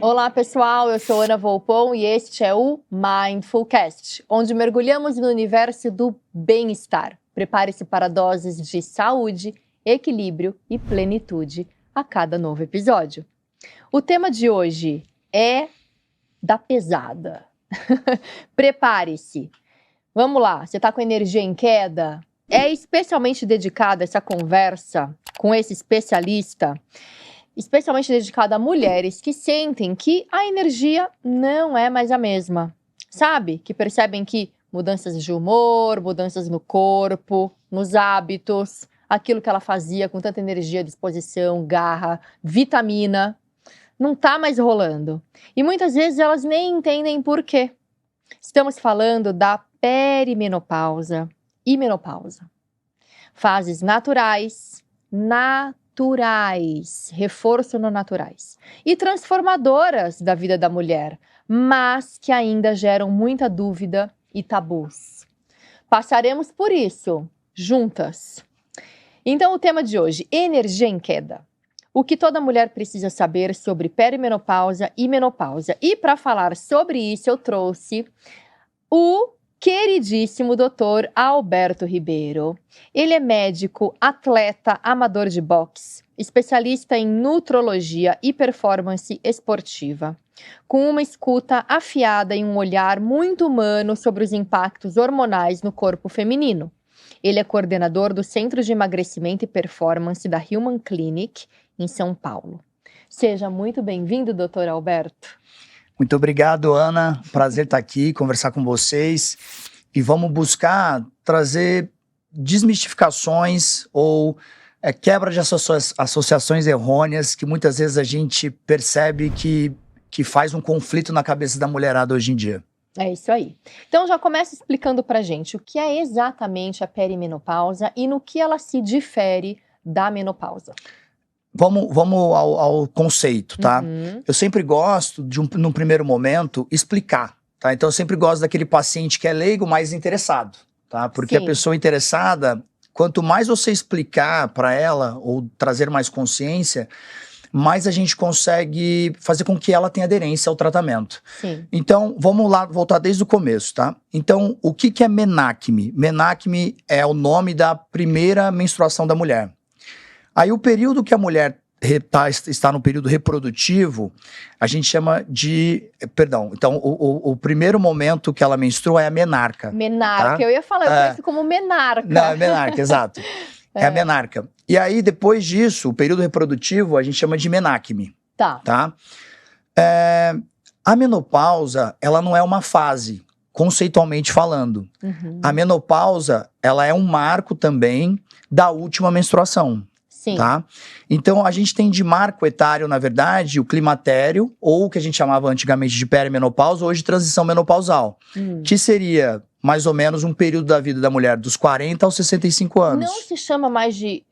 Olá pessoal, eu sou Ana Volpon e este é o Mindfulcast, onde mergulhamos no universo do bem-estar. Prepare-se para doses de saúde, equilíbrio e plenitude a cada novo episódio. O tema de hoje é da pesada. Prepare-se. Vamos lá, você está com energia em queda? É especialmente dedicada essa conversa com esse especialista, especialmente dedicada a mulheres que sentem que a energia não é mais a mesma. Sabe? Que percebem que mudanças de humor, mudanças no corpo, nos hábitos, aquilo que ela fazia com tanta energia, disposição, garra, vitamina, não tá mais rolando. E muitas vezes elas nem entendem por quê. Estamos falando da perimenopausa e menopausa. Fases naturais, reforço no naturais, e transformadoras da vida da mulher, mas que ainda geram muita dúvida e tabus. Passaremos por isso, juntas. Então o tema de hoje, energia em queda. O que toda mulher precisa saber sobre perimenopausa e menopausa. E para falar sobre isso eu trouxe o queridíssimo Dr. Alberto Ribeiro. Ele é médico, atleta, amador de boxe, especialista em nutrologia e performance esportiva, com uma escuta afiada e um olhar muito humano sobre os impactos hormonais no corpo feminino. Ele é coordenador do Centro de Emagrecimento e Performance da Human Clinic, em São Paulo. Seja muito bem-vindo, Dr. Alberto. Muito obrigado, Ana. Prazer estar aqui, conversar com vocês. E vamos buscar trazer desmistificações ou quebra de associações errôneas que muitas vezes a gente percebe que faz um conflito na cabeça da mulherada hoje em dia. É isso aí. Então já começa explicando pra gente o que é exatamente a perimenopausa e no que ela se difere da menopausa. Vamos ao conceito, tá? Uhum. Eu sempre gosto de, num primeiro momento, explicar, tá? Então eu sempre gosto daquele paciente que é leigo, mais interessado, tá? Porque Sim. a pessoa interessada, quanto mais você explicar para ela ou trazer mais consciência, mais a gente consegue fazer com que ela tenha aderência ao tratamento. Sim. Então, vamos lá, voltar desde o começo, tá? Então, o que é menacme? Menacme é o nome da primeira menstruação da mulher. Aí o período que a mulher está no período reprodutivo, a gente chama de... Perdão, então o primeiro momento que ela menstrua é a menarca. Menarca, tá? eu ia falar, eu conheço como menarca. Não, é menarca, exato. É a menarca. E aí, depois disso, o período reprodutivo, a gente chama de menacme. Tá. A menopausa, ela não é uma fase, conceitualmente falando. Uhum. A menopausa, ela é um marco também da última menstruação. Sim. Tá? Então, a gente tem de marco etário, na verdade, o climatério, ou o que a gente chamava antigamente de perimenopausa, hoje transição menopausal, que seria mais ou menos um período da vida da mulher dos 40 aos 65 anos. Não se chama mais de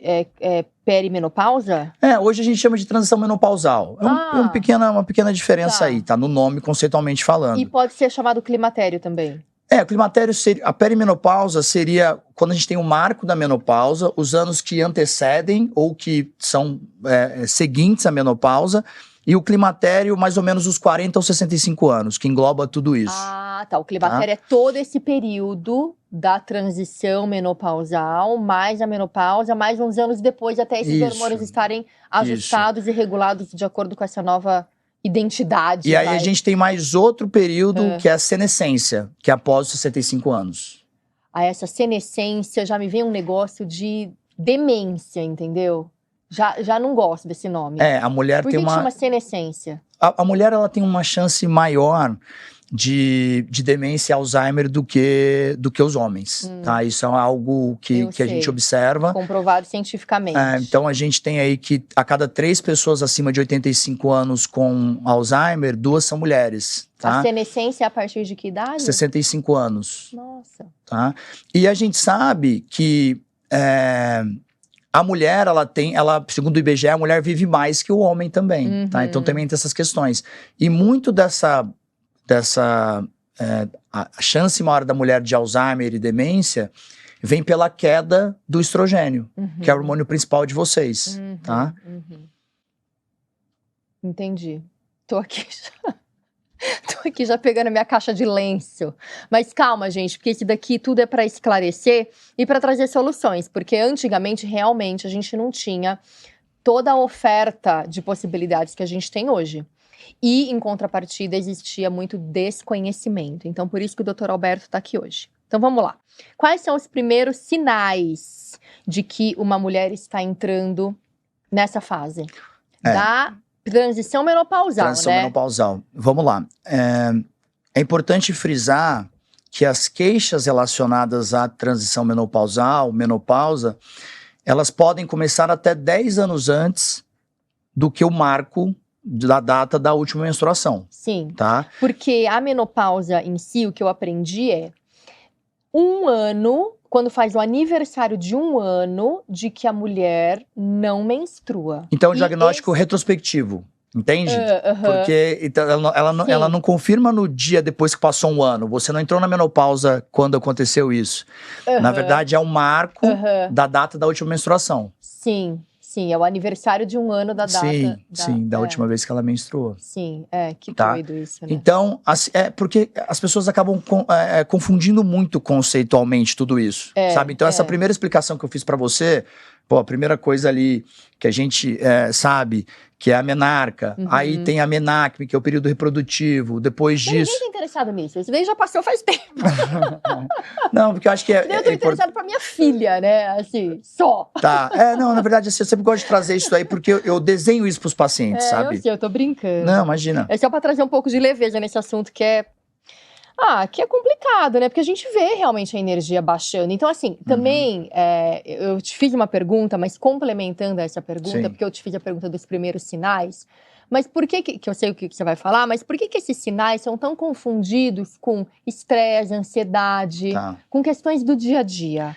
perimenopausa? Hoje a gente chama de transição menopausal. É uma pequena diferença aí, tá? No nome, conceitualmente falando. E pode ser chamado climatério também? O climatério seria... A perimenopausa seria quando a gente tem o marco da menopausa, os anos que antecedem ou que são seguintes à menopausa, e o climatério mais ou menos os 40 aos 65 anos, que engloba tudo isso. Ah, tá. O climatério é todo esse período da transição menopausal, mais a menopausa, mais uns anos depois, até esses hormônios estarem ajustados e regulados de acordo com essa nova identidade. E aí a gente tem mais outro período, que é a senescência, que é após os 65 anos. Essa senescência já me vem um negócio de demência, entendeu? Já não gosto desse nome. A mulher Por tem que uma... chama senescência? A mulher, ela tem uma chance maior de demência e Alzheimer do que os homens, tá? Isso é algo que a gente observa. Comprovado cientificamente. Então, a gente tem aí que a cada 3 pessoas acima de 85 anos com Alzheimer, 2 são mulheres, tá? A senescência é a partir de que idade? 65 anos. Nossa. Tá? E a gente sabe que a mulher, segundo o IBGE, a mulher vive mais que o homem também, tá? Então também tem essas questões. E muito a chance maior da mulher de Alzheimer e demência vem pela queda do estrogênio, que é o hormônio principal de vocês, tá? Entendi. Tô aqui já. Tô aqui já pegando a minha caixa de lenço. Mas calma, gente, porque esse daqui tudo é para esclarecer e para trazer soluções. Porque antigamente, realmente, a gente não tinha toda a oferta de possibilidades que a gente tem hoje. E, em contrapartida, existia muito desconhecimento. Então, por isso que o Dr. Alberto está aqui hoje. Então, vamos lá. Quais são os primeiros sinais de que uma mulher está entrando nessa fase da transição menopausal, Transição menopausal. Vamos lá. É importante frisar que as queixas relacionadas à transição menopausal, menopausa, elas podem começar até 10 anos antes do que o marco da data da última menstruação. Sim, tá? Porque a menopausa em si, o que eu aprendi é 1 ano, quando faz o aniversário de 1 ano, de que a mulher não menstrua. Então, o diagnóstico retrospectivo, entende? Porque então, ela não confirma no dia depois que passou 1 ano. Você não entrou na menopausa quando aconteceu isso. Na verdade, é um marco da data da última menstruação. Sim, é o aniversário de 1 ano da data. Da última vez que ela menstruou. Sim, que doido isso, né? Então, porque as pessoas acabam confundindo muito conceitualmente tudo isso, sabe? Então, essa primeira explicação que eu fiz pra você, a primeira coisa ali que a gente sabe, que é a menarca, aí tem a menacme, que é o período reprodutivo, depois disso... Ninguém tá interessado nisso, isso daí já passou faz tempo. Não, porque eu acho que eu tô interessado pra minha filha, né, assim, só. Não, na verdade, assim, eu sempre gosto de trazer isso aí, porque eu desenho isso pros pacientes, sabe? Eu sei, eu tô brincando. Não, imagina. É só pra trazer um pouco de leveza nesse assunto que é complicado, né? Porque a gente vê realmente a energia baixando. Então, assim, também, eu te fiz uma pergunta, mas complementando essa pergunta, porque eu te fiz a pergunta dos primeiros sinais, mas por que eu sei o que você vai falar, mas por que esses sinais são tão confundidos com estresse, ansiedade, com questões do dia a dia?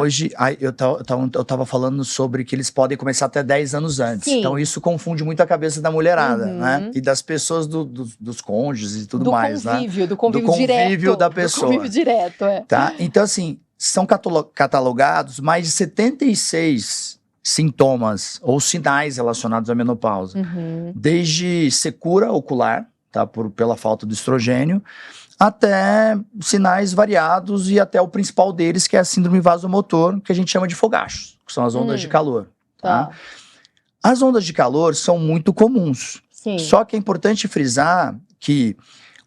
Hoje, eu tava falando sobre que eles podem começar até 10 anos antes. Sim. Então, isso confunde muito a cabeça da mulherada, né? E das pessoas dos cônjuges e tudo mais, né? Do convívio direto. Da pessoa. Do convívio direto, Tá? Então, assim, são catalogados mais de 76 sintomas ou sinais relacionados à menopausa. Desde secura ocular, pela falta do estrogênio, até sinais variados e até o principal deles, que é a síndrome vasomotor, que a gente chama de fogachos, que são as ondas de calor. Tá? As ondas de calor são muito comuns. Sim. Só que é importante frisar que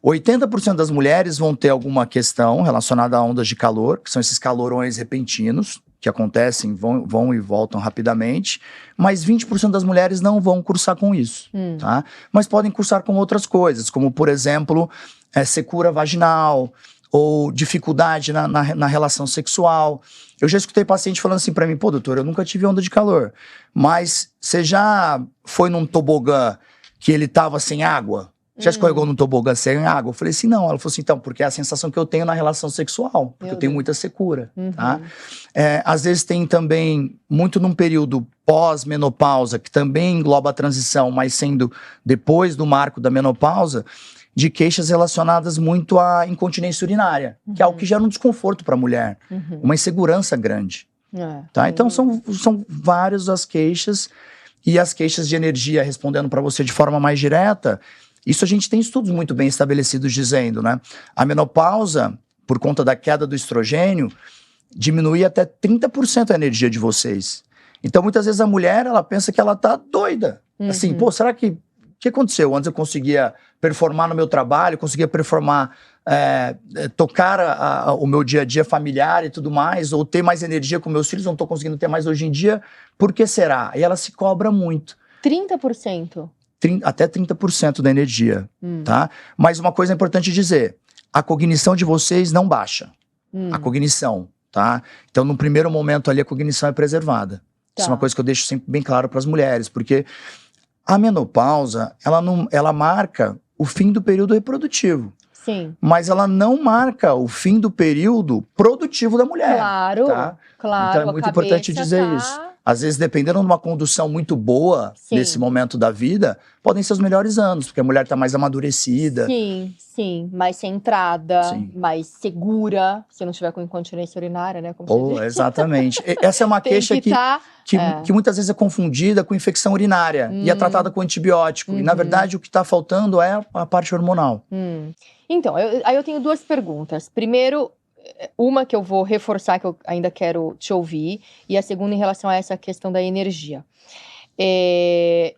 80% das mulheres vão ter alguma questão relacionada a ondas de calor, que são esses calorões repentinos, que acontecem, vão e voltam rapidamente, mas 20% das mulheres não vão cursar com isso, tá? Mas podem cursar com outras coisas, como, por exemplo, secura vaginal ou dificuldade na relação sexual. Eu já escutei paciente falando assim pra mim, doutor, eu nunca tive onda de calor, mas você já foi num tobogã que ele tava sem água? Já escorregou num tobogã sem água? Eu falei assim, não. Ela falou assim, então, porque é a sensação que eu tenho na relação sexual, porque eu tenho muita secura, tá? Às vezes tem também, muito num período pós-menopausa, que também engloba a transição, mas sendo depois do marco da menopausa, de queixas relacionadas muito à incontinência urinária, que é algo que gera um desconforto para a mulher, uma insegurança grande, tá? Então são várias as queixas, e as queixas de energia, respondendo para você de forma mais direta, isso a gente tem estudos muito bem estabelecidos dizendo, né? A menopausa, por conta da queda do estrogênio, diminui até 30% a energia de vocês. Então, muitas vezes a mulher, ela pensa que ela tá doida. Assim, será que... O que aconteceu? Antes eu conseguia performar no meu trabalho, conseguia performar, tocar o meu dia a dia familiar e tudo mais, ou ter mais energia com meus filhos, não tô conseguindo ter mais hoje em dia. Por que será? E ela se cobra muito. 30%? Até 30% da energia, tá? Mas uma coisa importante dizer, a cognição de vocês não baixa. A cognição, tá? Então, no primeiro momento ali, a cognição é preservada. Isso é uma coisa que eu deixo sempre bem claro para as mulheres, porque a menopausa, ela marca o fim do período reprodutivo. Sim. Mas ela não marca o fim do período produtivo da mulher. Claro, tá? claro. Então é muito importante dizer isso. às vezes, dependendo de uma condução muito boa Sim. nesse momento da vida, podem ser os melhores anos, porque a mulher está mais amadurecida. Sim, sim. Mais centrada, Sim. mais segura, se não tiver com incontinência urinária, né? Como você Oh, disse. exatamente. Essa é uma Tem queixa que tá, que muitas vezes é confundida com infecção urinária e é tratada com antibiótico. E, na verdade, o que está faltando é a parte hormonal. Então, aí eu tenho duas perguntas. Primeiro, uma que eu vou reforçar, que eu ainda quero te ouvir, e a segunda em relação a essa questão da energia.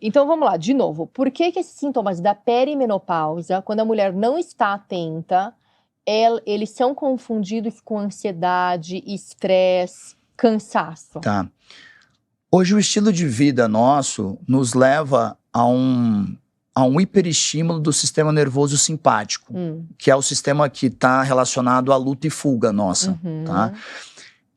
Então, vamos lá, de novo. Por que esses sintomas da perimenopausa, quando a mulher não está atenta, eles são confundidos com ansiedade, estresse, cansaço? Tá. Hoje, o estilo de vida nosso nos leva a um hiperestímulo do sistema nervoso simpático, que é o sistema que está relacionado à luta e fuga nossa, tá?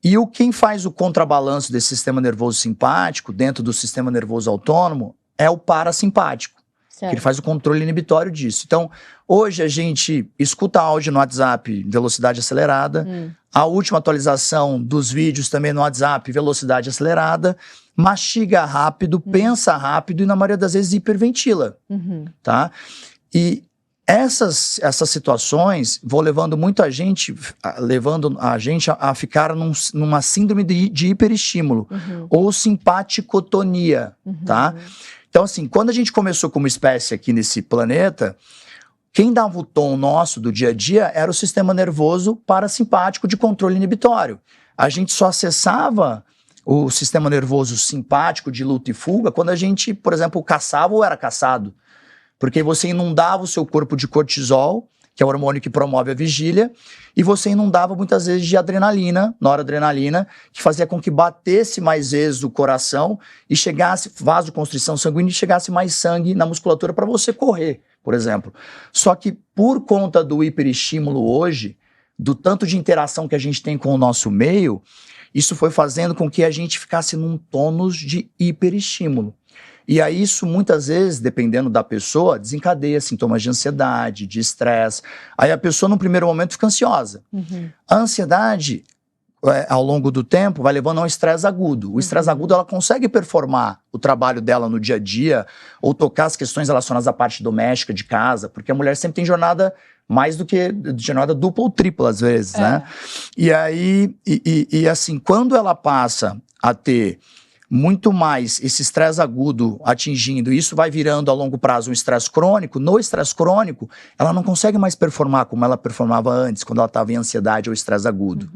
E quem faz o contrabalanço desse sistema nervoso simpático, dentro do sistema nervoso autônomo, é o parasimpático, que ele faz o controle inibitório disso. Então, hoje a gente escuta áudio no WhatsApp, velocidade acelerada, a última atualização dos vídeos também no WhatsApp, velocidade acelerada, mastiga rápido, pensa rápido e, na maioria das vezes, hiperventila, tá? E essas situações vão levando a gente a ficar numa síndrome de hiperestímulo, ou simpaticotonia, tá? Então, assim, quando a gente começou como espécie aqui nesse planeta, quem dava o tom nosso do dia a dia era o sistema nervoso parasimpático de controle inibitório. A gente só acessava o sistema nervoso simpático de luta e fuga quando a gente, por exemplo, caçava ou era caçado. Porque você inundava o seu corpo de cortisol, que é o hormônio que promove a vigília, e você inundava muitas vezes de adrenalina, noradrenalina, que fazia com que batesse mais vezes o coração e chegasse, vasoconstrição sanguínea, e chegasse mais sangue na musculatura para você correr, por exemplo. Só que por conta do hiperestímulo hoje, do tanto de interação que a gente tem com o nosso meio, isso foi fazendo com que a gente ficasse num tônus de hiperestímulo. E aí isso muitas vezes, dependendo da pessoa, desencadeia sintomas de ansiedade, de estresse. Aí a pessoa, no primeiro momento, fica ansiosa. A ansiedade, ao longo do tempo, vai levando a um estresse agudo. O estresse agudo, ela consegue performar o trabalho dela no dia a dia, ou tocar as questões relacionadas à parte doméstica, de casa, porque a mulher sempre tem jornada mais do que jornada dupla ou tripla, às vezes, né? E aí, assim, quando ela passa a ter muito mais esse estresse agudo atingindo, e isso vai virando a longo prazo um estresse crônico, no estresse crônico, ela não consegue mais performar como ela performava antes, quando ela estava em ansiedade ou estresse agudo.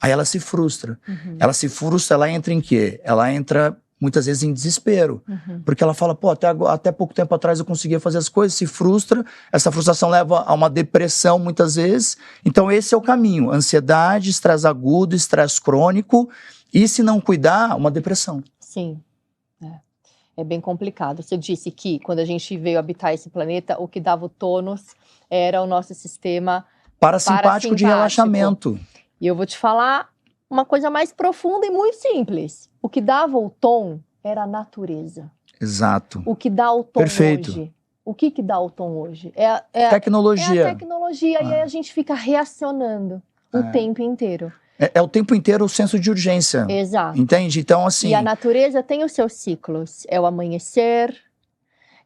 Aí ela se frustra. Ela se frustra, ela entra em quê? Ela entra muitas vezes em desespero, porque ela fala, pô, até pouco tempo atrás eu conseguia fazer as coisas, se frustra, essa frustração leva a uma depressão muitas vezes. Então esse é o caminho: ansiedade, estresse agudo, estresse crônico, e se não cuidar, uma depressão. Sim, é bem complicado. Você disse que quando a gente veio habitar esse planeta, o que dava o tônus era o nosso sistema parasimpático de relaxamento. E eu vou te falar uma coisa mais profunda e muito simples. O que dava o tom era a natureza. Exato. O que dá o tom hoje. O que dá o tom hoje? Tecnologia. É a tecnologia. E aí a gente fica reacionando o tempo inteiro. É o tempo inteiro o senso de urgência. Exato. Entende? Então, assim... E a natureza tem os seus ciclos. É o amanhecer,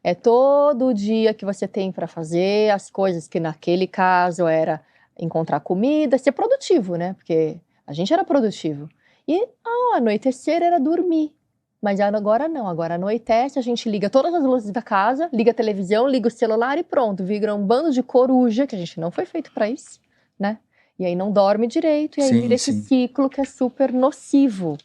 é todo dia que você tem para fazer as coisas que naquele caso era encontrar comida, ser produtivo, né? Porque a gente era produtivo. E ao anoitecer era dormir. Mas agora não, agora anoitece, a gente liga todas as luzes da casa, liga a televisão, liga o celular e pronto. Vira um bando de coruja, que a gente não foi feito para isso, né? E aí não dorme direito, e aí vira esse ciclo que é super nocivo.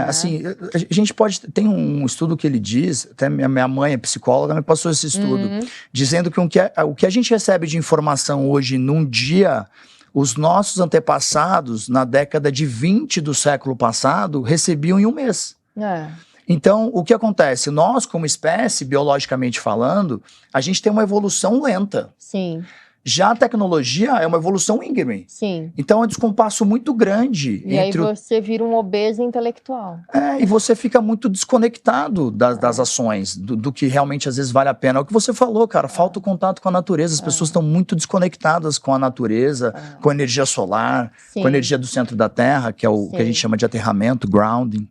Assim, a gente pode... Tem um estudo que ele diz, até minha mãe é psicóloga, me passou esse estudo, dizendo que o que a gente recebe de informação hoje num dia, os nossos antepassados, na década de 20 do século passado, recebiam em um mês. Então, o que acontece? Nós, como espécie, biologicamente falando, a gente tem uma evolução lenta. Sim. Já a tecnologia é uma evolução íngreme. Sim. Então é um descompasso muito grande. E aí você vira um obeso intelectual. E você fica muito desconectado das ações, do que realmente às vezes vale a pena. É o que você falou, cara, falta o contato com a natureza. As pessoas estão muito desconectadas com a natureza, com a energia solar, com a energia do centro da Terra, que é o que a gente chama de aterramento, grounding.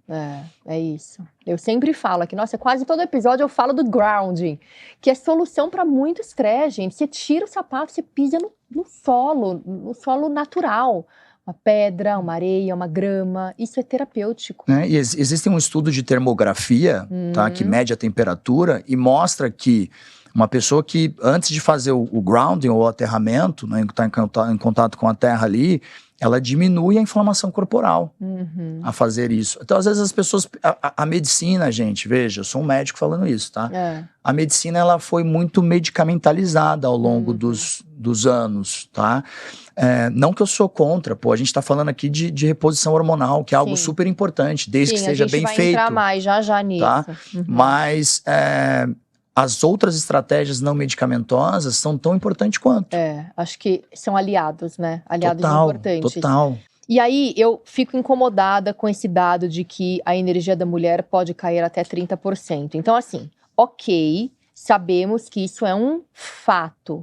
É isso. Eu sempre falo aqui, nossa, quase todo episódio eu falo do grounding, que é solução para muito estresse, gente. Você tira o sapato, você pisa no solo natural. Uma pedra, uma areia, uma grama, isso é terapêutico. E existe um estudo de termografia, tá, que mede a temperatura e mostra que uma pessoa que antes de fazer o grounding ou o aterramento, né, tá em contato com a terra ali, ela diminui a inflamação corporal a fazer isso. Então, às vezes, as pessoas... A medicina, gente, veja, eu sou um médico falando isso, tá? A medicina, ela foi muito medicamentalizada ao longo dos anos, tá? Não que eu sou contra, pô, a gente tá falando aqui de reposição hormonal, que é algo super importante, desde que seja bem feito. A gente vai entrar mais já nisso. Tá? Mas... as outras estratégias não medicamentosas são tão importantes quanto. Acho que são aliados, né? Aliados importantes. Total. E aí, eu fico incomodada com esse dado de que a energia da mulher pode cair até 30%. Então, assim, ok, sabemos que isso é um fato.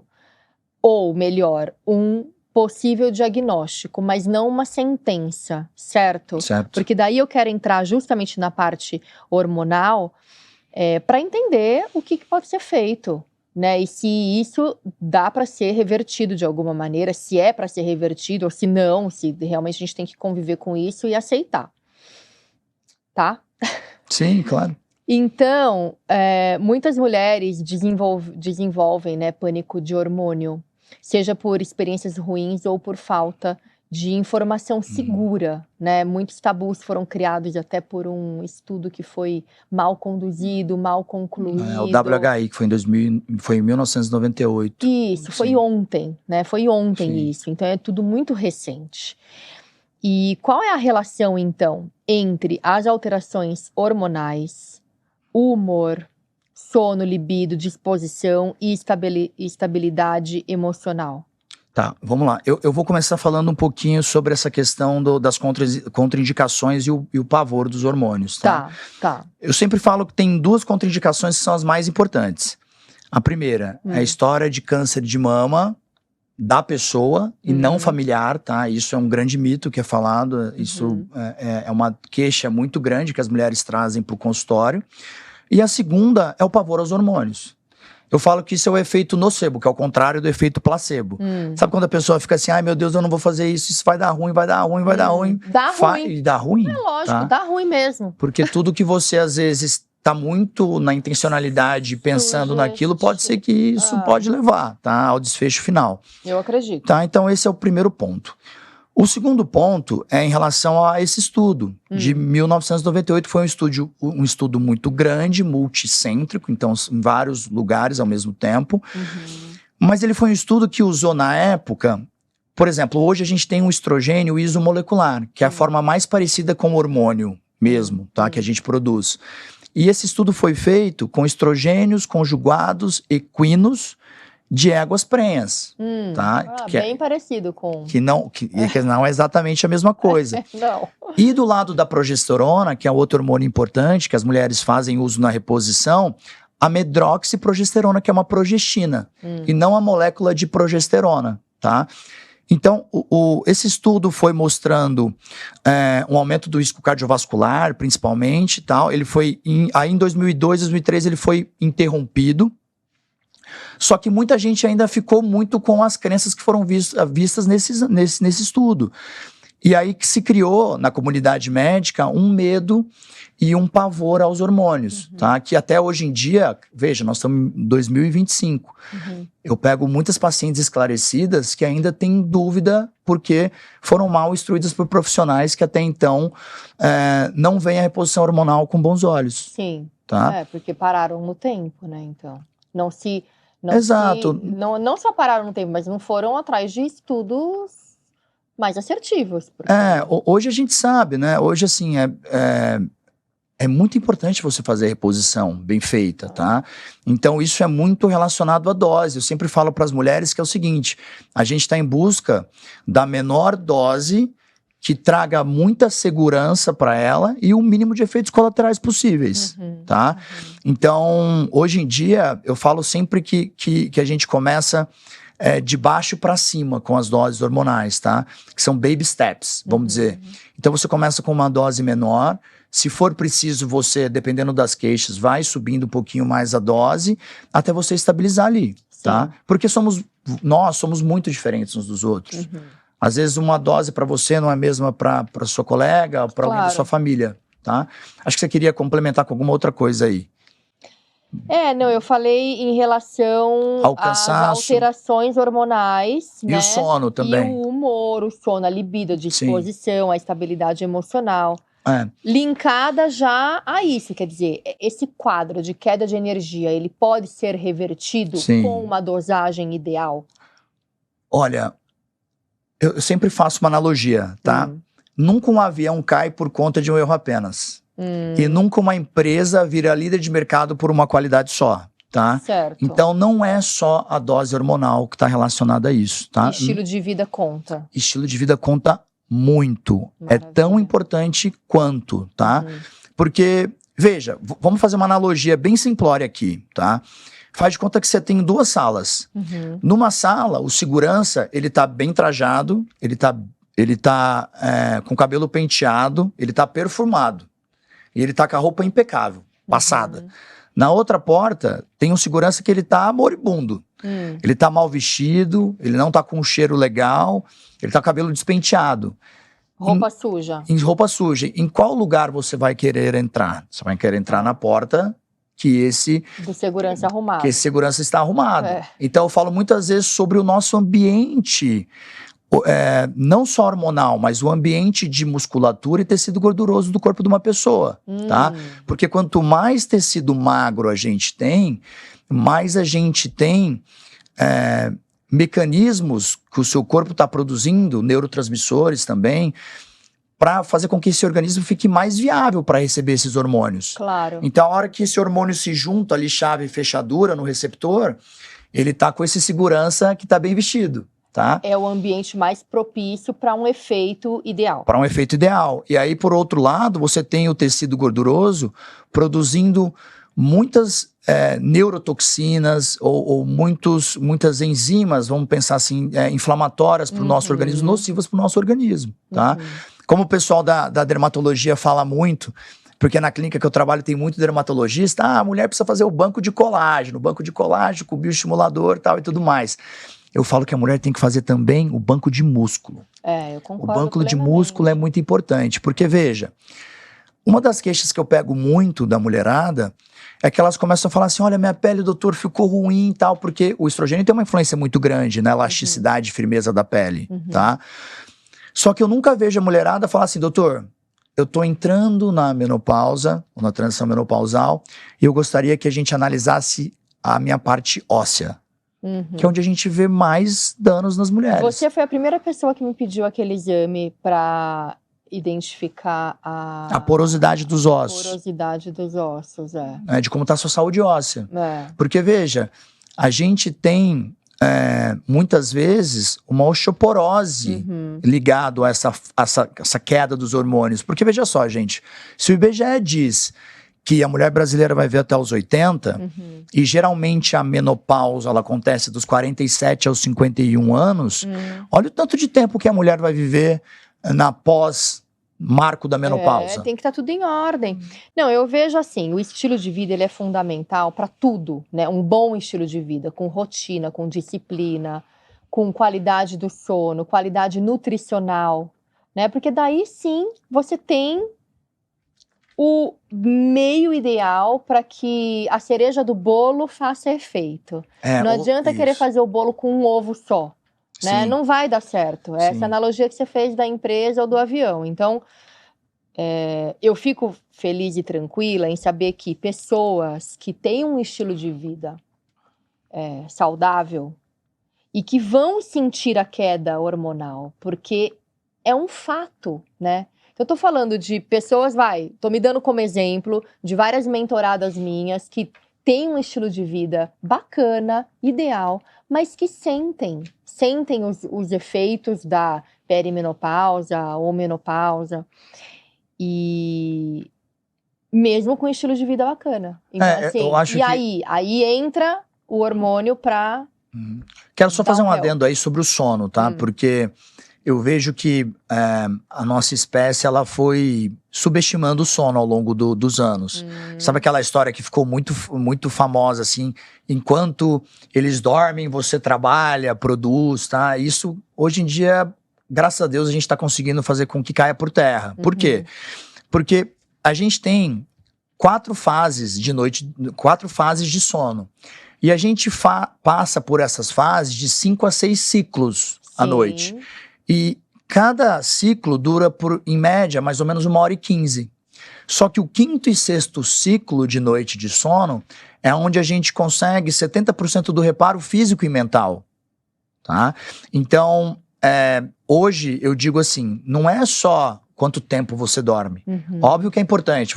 Ou, melhor, um possível diagnóstico, mas não uma sentença, certo? Certo. Porque daí eu quero entrar justamente na parte hormonal, para entender o que pode ser feito, né? E se isso dá para ser revertido de alguma maneira, se é para ser revertido ou se não, se realmente a gente tem que conviver com isso e aceitar, tá? Sim, claro. Então, muitas mulheres desenvolvem, né, pânico de hormônio, seja por experiências ruins ou por falta de informação segura, né? Muitos tabus foram criados até por um estudo que foi mal conduzido, mal concluído. O WHI, que foi em 1998. Isso, foi ontem, né? Foi ontem isso, então é tudo muito recente. E qual é a relação, então, entre as alterações hormonais, o humor, sono, libido, disposição e estabilidade emocional? Tá, vamos lá. Eu vou começar falando um pouquinho sobre essa questão das contraindicações e o pavor dos hormônios, tá? Tá. Eu sempre falo que tem duas contraindicações que são as mais importantes. A primeira é a história de câncer de mama da pessoa e não familiar, tá? Isso é um grande mito que é falado, isso é uma queixa muito grande que as mulheres trazem para o consultório. E a segunda é o pavor aos hormônios. Eu falo que isso é o efeito nocebo, que é o contrário do efeito placebo. Sabe quando a pessoa fica assim, ai meu Deus, eu não vou fazer isso vai dar ruim, vai dar ruim, vai dar ruim. Dá ruim. E dá ruim. É lógico, tá? dá ruim mesmo. Porque tudo que você às vezes tá muito na intencionalidade, pensando naquilo, pode ser que isso pode levar, tá? Ao desfecho final. Eu acredito. Tá? Então esse é o primeiro ponto. O segundo ponto é em relação a esse estudo de 1998, foi um estudo muito grande, multicêntrico, então em vários lugares ao mesmo tempo, mas ele foi um estudo que usou na época, por exemplo, hoje a gente tem um estrogênio isomolecular, que é a forma mais parecida com o hormônio mesmo, tá? Que a gente produz. E esse estudo foi feito com estrogênios conjugados equinos de éguas prenhas, tá? Bem parecido com... Que não é exatamente a mesma coisa. Não. E do lado da progesterona, que é outro hormônio importante, que as mulheres fazem uso na reposição, a medroxiprogesterona, que é uma progestina, e não a molécula de progesterona, tá? Então, esse estudo foi mostrando um aumento do risco cardiovascular, principalmente, tal. Ele foi, aí em 2002, 2003, ele foi interrompido. Só que muita gente ainda ficou muito com as crenças que foram vistas nesse estudo. E aí que se criou, na comunidade médica, um medo e um pavor aos hormônios, tá? Que até hoje em dia, veja, nós estamos em 2025. Eu pego muitas pacientes esclarecidas que ainda têm dúvida porque foram mal instruídas por profissionais que até então não veem a reposição hormonal com bons olhos. Sim, tá? Porque pararam no tempo, né, então. Exato. Não só pararam no tempo, mas não foram atrás de estudos mais assertivos. Porque... hoje a gente sabe, né? Hoje, assim, é muito importante você fazer a reposição bem feita, tá? Então, isso é muito relacionado à dose. Eu sempre falo para as mulheres que é o seguinte, a gente está em busca da menor dose que traga muita segurança para ela e o mínimo de efeitos colaterais possíveis, tá? Então, hoje em dia, eu falo sempre que a gente começa de baixo para cima com as doses hormonais, tá? Que são baby steps, vamos dizer. Então você começa com uma dose menor. Se for preciso, você, dependendo das queixas, vai subindo um pouquinho mais a dose até você estabilizar ali, tá? Porque nós somos muito diferentes uns dos outros. Às vezes uma dose para você não é a mesma para sua colega, para alguém da sua família, tá? Acho que você queria complementar com alguma outra coisa aí. Não, eu falei em relação ao às cansaço, alterações hormonais, e né? o sono também. E o humor, o sono, a libido, a disposição, a estabilidade emocional. Linkada já a isso, quer dizer, esse quadro de queda de energia, ele pode ser revertido com uma dosagem ideal? Olha, eu sempre faço uma analogia, tá? Nunca um avião cai por conta de um erro apenas. E nunca uma empresa vira líder de mercado por uma qualidade só, tá? Certo. Então não é só a dose hormonal que está relacionada a isso, tá? Estilo de vida conta. Estilo de vida conta muito. Maravilha. É tão importante quanto, tá? Porque, veja, vamos fazer uma analogia bem simplória aqui, tá? Faz de conta que você tem 2 salas. Numa sala, o segurança, ele tá bem trajado, ele tá com o cabelo penteado, ele tá perfumado. E ele tá com a roupa impecável, passada. Na outra porta, tem um segurança que ele tá moribundo. Ele tá mal vestido, ele não tá com um cheiro legal, ele tá com o cabelo despenteado. Roupa suja. Em roupa suja. Em qual lugar você vai querer entrar? Você vai querer entrar na porta do segurança arrumado. Que esse segurança está arrumado. Então eu falo muitas vezes sobre o nosso ambiente, não só hormonal, mas o ambiente de musculatura e tecido gorduroso do corpo de uma pessoa, tá? Porque quanto mais tecido magro a gente tem, mais a gente tem mecanismos que o seu corpo está produzindo, neurotransmissores também, para fazer com que esse organismo fique mais viável para receber esses hormônios. Claro. Então, a hora que esse hormônio se junta ali, chave e fechadura no receptor, ele tá com esse segurança que tá bem vestido, tá? É o ambiente mais propício para um efeito ideal. Para um efeito ideal. E aí, por outro lado, você tem o tecido gorduroso produzindo muitas neurotoxinas ou muitas enzimas, vamos pensar assim, inflamatórias para o nosso organismo, nocivas para o nosso organismo, tá? Como o pessoal da dermatologia fala muito, porque na clínica que eu trabalho tem muito dermatologista, a mulher precisa fazer o banco de colágeno com bioestimulador e tudo mais. Eu falo que a mulher tem que fazer também o banco de músculo. Eu concordo. O banco de músculo é muito importante, porque veja, uma das queixas que eu pego muito da mulherada é que elas começam a falar assim, olha, minha pele, doutor, ficou ruim e tal, porque o estrogênio tem uma influência muito grande na elasticidade e firmeza da pele, tá? Só que eu nunca vejo a mulherada falar assim, doutor, eu tô entrando na menopausa, ou na transição menopausal, e eu gostaria que a gente analisasse a minha parte óssea, que é onde a gente vê mais danos nas mulheres. Você foi a primeira pessoa que me pediu aquele exame para identificar a porosidade dos ossos. Porosidade dos ossos, de como tá a sua saúde óssea. Porque, veja, a gente tem, muitas vezes, uma osteoporose ligado a essa queda dos hormônios. Porque, veja só, gente, se o IBGE diz que a mulher brasileira vai ver até os 80, e geralmente a menopausa ela acontece dos 47 aos 51 anos, olha o tanto de tempo que a mulher vai viver na pós-marco da menopausa. Tem que estar tudo em ordem. Não, eu vejo assim, o estilo de vida ele é fundamental para tudo, né? Um bom estilo de vida, com rotina, com disciplina, com qualidade do sono, qualidade nutricional, né? Porque daí sim você tem o meio ideal para que a cereja do bolo faça efeito. Não adianta querer fazer o bolo com um ovo só. Né? Não vai dar certo. Essa analogia que você fez da empresa ou do avião. Então, eu fico feliz e tranquila em saber que pessoas que têm um estilo de vida saudável e que vão sentir a queda hormonal, porque é um fato, né? Eu tô falando de pessoas, tô me dando como exemplo de várias mentoradas minhas que têm um estilo de vida bacana, ideal, mas que sentem os efeitos da perimenopausa ou menopausa, e mesmo com estilo de vida bacana. Então, assim, eu acho aí entra o hormônio para Quero só Dá fazer um um help. adendo aí sobre o sono, tá? Porque eu vejo que a nossa espécie, ela foi subestimando o sono ao longo dos anos. Sabe aquela história que ficou muito, muito famosa, assim? Enquanto eles dormem, você trabalha, produz, tá? Isso, hoje em dia, graças a Deus, a gente está conseguindo fazer com que caia por terra. Por quê? Porque a gente tem 4 fases de noite, 4 fases de sono. E a gente passa por essas fases de 5 a 6 ciclos à noite. E cada ciclo dura, em média, mais ou menos 1h15. Só que o 5º e 6º ciclo de noite de sono é onde a gente consegue 70% do reparo físico e mental. Tá? Então, hoje eu digo assim, não é só quanto tempo você dorme. Óbvio que é importante,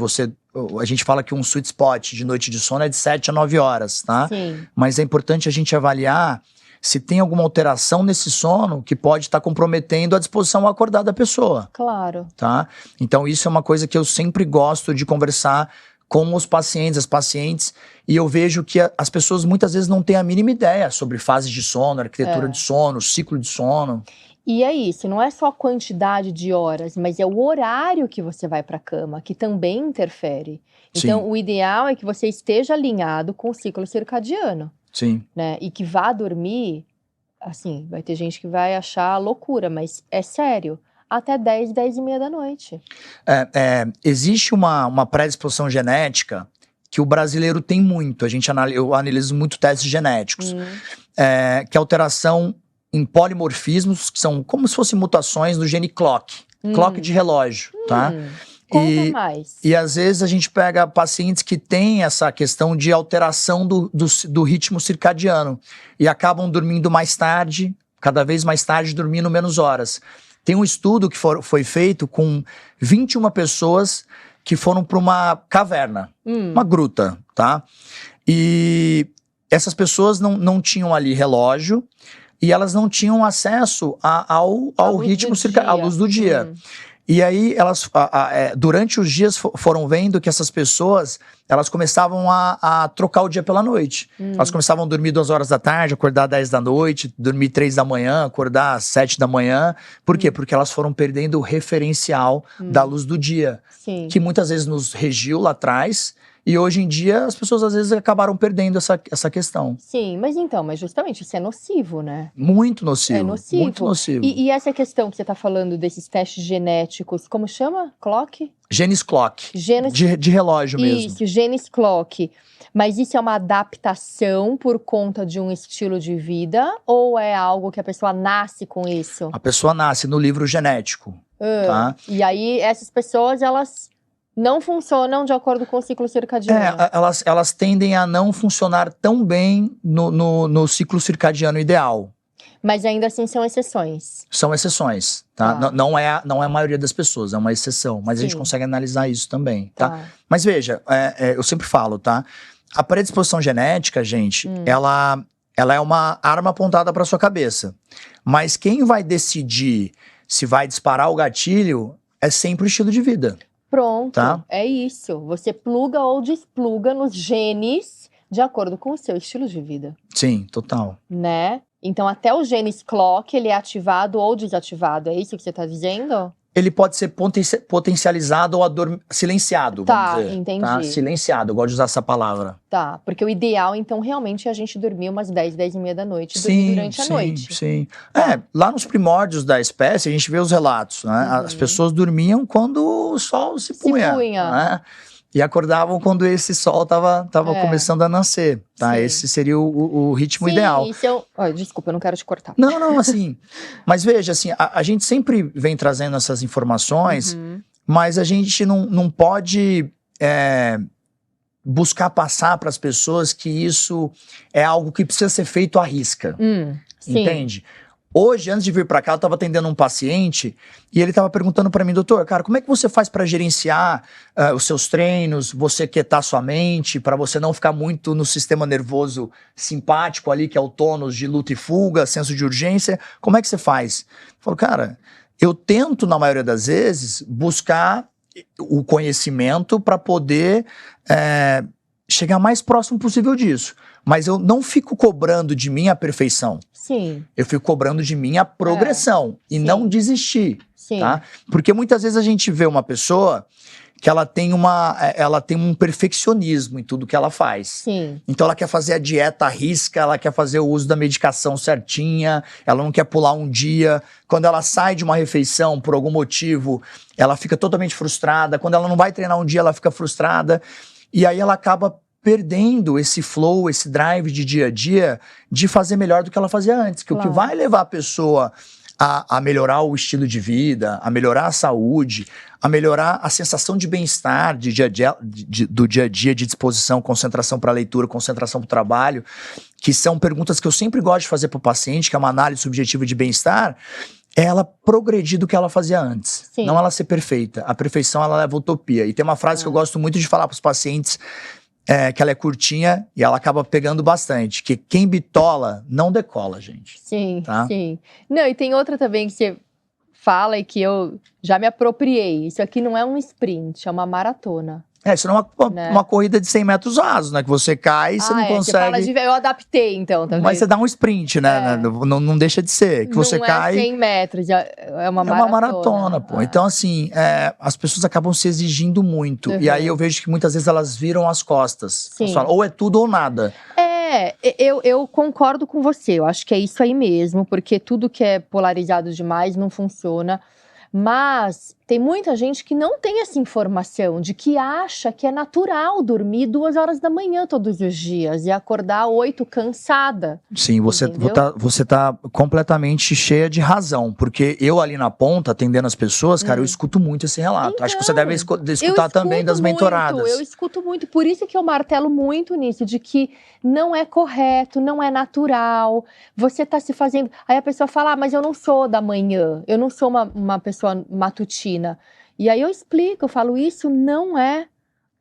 a gente fala que um sweet spot de noite de sono é de 7 a 9 horas, tá? Sim. Mas é importante a gente avaliar se tem alguma alteração nesse sono que pode estar comprometendo a disposição a acordar da pessoa. Claro. Tá? Então isso é uma coisa que eu sempre gosto de conversar com os pacientes, as pacientes, e eu vejo que as pessoas muitas vezes não têm a mínima ideia sobre fases de sono, arquitetura de sono, ciclo de sono. E é isso, não é só a quantidade de horas, mas é o horário que você vai para a cama, que também interfere. Então, o ideal é que você esteja alinhado com o ciclo circadiano. Sim. Né? E que vá dormir, assim, vai ter gente que vai achar loucura, mas é sério, até 10, 10h30 da noite. Existe uma predisposição genética que o brasileiro tem muito, eu analiso muito testes genéticos, que é alteração em polimorfismos, que são como se fossem mutações do gene clock, clock de relógio, tá? Conta mais. E às vezes a gente pega pacientes que têm essa questão de alteração do ritmo circadiano e acabam dormindo mais tarde, cada vez mais tarde, dormindo menos horas. Tem um estudo que foi feito com 21 pessoas que foram para uma caverna, uma gruta, tá? E essas pessoas não tinham ali relógio e elas não tinham acesso ao ritmo circadiano, à luz do dia. E aí, elas, durante os dias, foram vendo que essas pessoas, elas começavam a trocar o dia pela noite. Elas começavam a dormir 2 horas da tarde, acordar 10 da noite, dormir 3 da manhã, acordar 7 da manhã. Por quê? Porque elas foram perdendo o referencial da luz do dia. Sim. Que muitas vezes nos regiu lá atrás. E hoje em dia, as pessoas às vezes acabaram perdendo essa questão. Sim, mas justamente isso é nocivo, né? Muito nocivo. É nocivo. Muito nocivo. E essa questão que você está falando desses testes genéticos, como chama? Clock? Genes clock. Genes... De relógio mesmo. Isso, genes clock. Mas isso é uma adaptação por conta de um estilo de vida? Ou é algo que a pessoa nasce com isso? A pessoa nasce no livro genético. Tá? E aí, essas pessoas, elas não funcionam de acordo com o ciclo circadiano. Elas tendem a não funcionar tão bem no ciclo circadiano ideal. Mas ainda assim são exceções. São exceções, tá? Não é a maioria das pessoas, é uma exceção. Mas a gente consegue analisar isso também, tá? Mas veja, eu sempre falo, tá? A predisposição genética, gente, ela é uma arma apontada para sua cabeça. Mas quem vai decidir se vai disparar o gatilho é sempre o estilo de vida. Pronto, tá? É isso. Você pluga ou despluga nos genes de acordo com o seu estilo de vida. Sim, total. Né? Então, até o genes clock, ele é ativado ou desativado. É isso que você está dizendo? Ele pode ser potencializado ou silenciado, vamos dizer. Entendi. Tá? Silenciado, eu gosto de usar essa palavra. Tá, porque o ideal, então, realmente é a gente dormir umas 10, 10h30 da noite, dormir durante a noite. Sim. Lá nos primórdios da espécie, a gente vê os relatos, né? As pessoas dormiam quando o sol se punha. Né? E acordavam quando esse sol tava começando a nascer, tá? Sim. Esse seria o ritmo ideal. Desculpa, eu não quero te cortar. Não, assim... Mas veja, assim, a gente sempre vem trazendo essas informações, mas a gente não pode buscar passar para as pessoas que isso é algo que precisa ser feito à risca. Entende? Hoje, antes de vir para cá, eu estava atendendo um paciente e ele estava perguntando para mim, doutor, cara, como é que você faz para gerenciar os seus treinos, você quietar sua mente, para você não ficar muito no sistema nervoso simpático ali, que é o tônus de luta e fuga, senso de urgência, como é que você faz? Eu falo, cara, eu tento, na maioria das vezes, buscar o conhecimento para poder chegar mais próximo possível disso. Mas eu não fico cobrando de mim a perfeição. Sim. Eu fico cobrando de mim a progressão e Sim. não desistir, Sim. tá? Porque muitas vezes a gente vê uma pessoa que ela tem um perfeccionismo em tudo que ela faz. Sim. Então ela quer fazer a dieta à risca, ela quer fazer o uso da medicação certinha, ela não quer pular um dia. Quando ela sai de uma refeição por algum motivo, ela fica totalmente frustrada. Quando ela não vai treinar um dia, ela fica frustrada. E aí ela acaba perdendo esse flow, esse drive de dia a dia, de fazer melhor do que ela fazia antes. Que o que vai levar a pessoa a melhorar o estilo de vida, a melhorar a saúde, a melhorar a sensação de bem-estar do dia a dia, de disposição, concentração para a leitura, concentração para o trabalho, que são perguntas que eu sempre gosto de fazer para o paciente, que é uma análise subjetiva de bem-estar, é ela progredir do que ela fazia antes. Sim. Não ela ser perfeita. A perfeição, ela leva a utopia. E tem uma frase que eu gosto muito de falar para os pacientes, que ela é curtinha e ela acaba pegando bastante, que quem bitola não decola, gente. Sim, tá? Sim. Não, e tem outra também que você fala e que eu já me apropriei. Isso aqui não é um sprint, é uma maratona. Isso não é uma corrida de 100 metros rasos, né? Que você cai e você não consegue... Você fala eu adaptei, então, também. Mas você dá um sprint, né? Não deixa de ser. Que você cai... Não é 100 metros, é uma maratona. É uma maratona, pô. Então, assim, as pessoas acabam se exigindo muito. E aí eu vejo que muitas vezes elas viram as costas. Elas falam, ou é tudo ou nada. Eu concordo com você. Eu acho que é isso aí mesmo. Porque tudo que é polarizado demais não funciona. Mas tem muita gente que não tem essa informação, de que acha que é natural dormir 2 horas da manhã todos os dias e acordar 8 cansada. Sim, você tá completamente cheia de razão, porque eu ali na ponta, atendendo as pessoas, cara, eu escuto muito esse relato. Então, acho que você deve escutar também das mentoradas. Eu escuto muito, por isso que eu martelo muito nisso, de que não é correto, não é natural, você tá se fazendo... Aí a pessoa fala, mas eu não sou da manhã, eu não sou uma pessoa matutina. E aí eu explico, eu falo, isso não é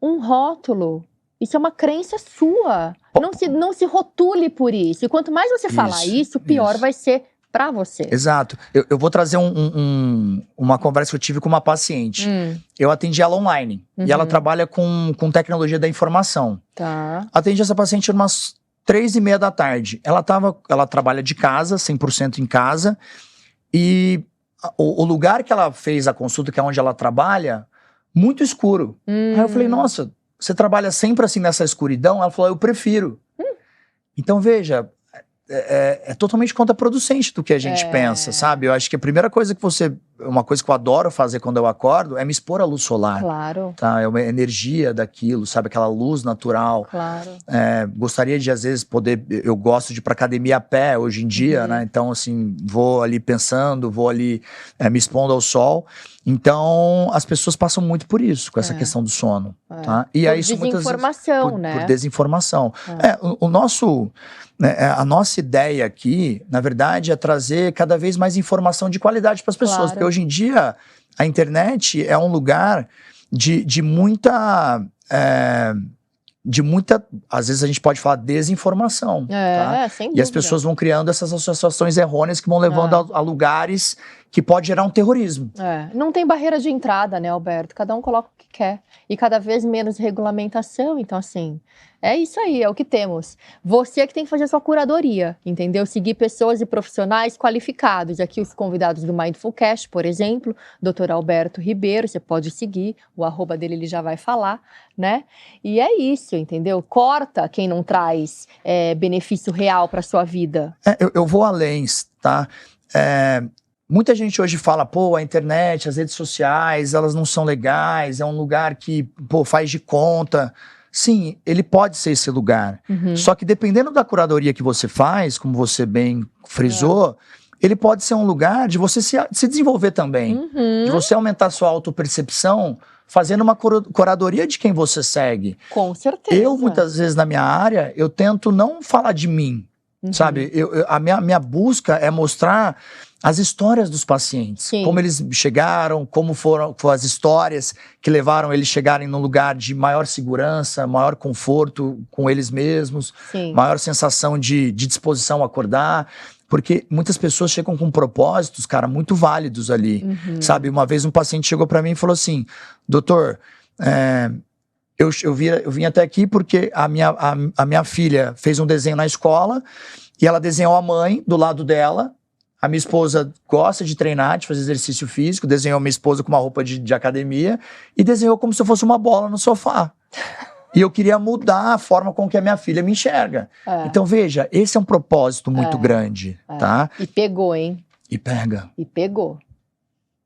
um rótulo, isso é uma crença sua. Não se rotule por isso. E quanto mais você falar isso, pior vai ser pra você. Exato. Eu vou trazer uma conversa que eu tive com uma paciente. Eu atendi ela online. E ela trabalha com tecnologia da informação. Tá. Atendi essa paciente umas 3:30 da tarde. Ela trabalha de casa, 100% em casa. E o lugar que ela fez a consulta, que é onde ela trabalha, muito escuro. Aí eu falei, nossa, você trabalha sempre assim nessa escuridão? Ela falou, eu prefiro. Então, veja, é totalmente contraproducente do que a gente pensa, sabe? Eu acho que a primeira coisa uma coisa que eu adoro fazer quando eu acordo é me expor à luz solar. Claro. Tá? É uma energia daquilo, sabe? Aquela luz natural. Claro. Gostaria de, às vezes, eu gosto de ir pra academia a pé hoje em dia, né? Então, assim, vou ali pensando, vou ali me expondo ao sol. Então, as pessoas passam muito por isso, com essa questão do sono. Tá? E por aí, isso desinformação, muitas vezes, né? Por desinformação. A nossa ideia aqui, na verdade, é trazer cada vez mais informação de qualidade para as pessoas. Claro. Porque hoje em dia, a internet é um lugar de muita... às vezes a gente pode falar desinformação. Tá? Sem dúvida. E as pessoas vão criando essas associações errôneas que vão levando a lugares que pode gerar um terrorismo. Não tem barreira de entrada, né, Alberto? Cada um coloca o que quer. E cada vez menos regulamentação. Então, assim, é isso aí, é o que temos. Você que tem que fazer a sua curadoria, entendeu? Seguir pessoas e profissionais qualificados. Aqui os convidados do Mindful Cash, por exemplo, Dr. Alberto Ribeiro, você pode seguir, o @ dele ele já vai falar, né? E é isso, entendeu? Corta quem não traz benefício real para sua vida. Eu vou além, tá? Muita gente hoje fala, a internet, as redes sociais, elas não são legais, é um lugar que, faz de conta. Sim, ele pode ser esse lugar. Só que dependendo da curadoria que você faz, como você bem frisou, ele pode ser um lugar de você se desenvolver também. De você aumentar sua autopercepção, fazendo uma curadoria de quem você segue. Com certeza. Eu, muitas vezes, na minha área, eu tento não falar de mim, sabe? A minha busca é mostrar as histórias dos pacientes. Sim. Como eles chegaram, como foram as histórias que levaram eles chegarem num lugar de maior segurança, maior conforto com eles mesmos, Sim. maior sensação de disposição a acordar. Porque muitas pessoas chegam com propósitos, cara, muito válidos ali, sabe? Uma vez um paciente chegou para mim e falou assim, doutor, Eu vim até aqui porque a minha filha fez um desenho na escola e ela desenhou a mãe do lado dela. A minha esposa gosta de treinar, de fazer exercício físico, desenhou a minha esposa com uma roupa de academia e desenhou como se eu fosse uma bola no sofá. E eu queria mudar a forma com que a minha filha me enxerga. Então, veja, esse é um propósito muito grande, tá? E pegou, hein? E pega. E pegou.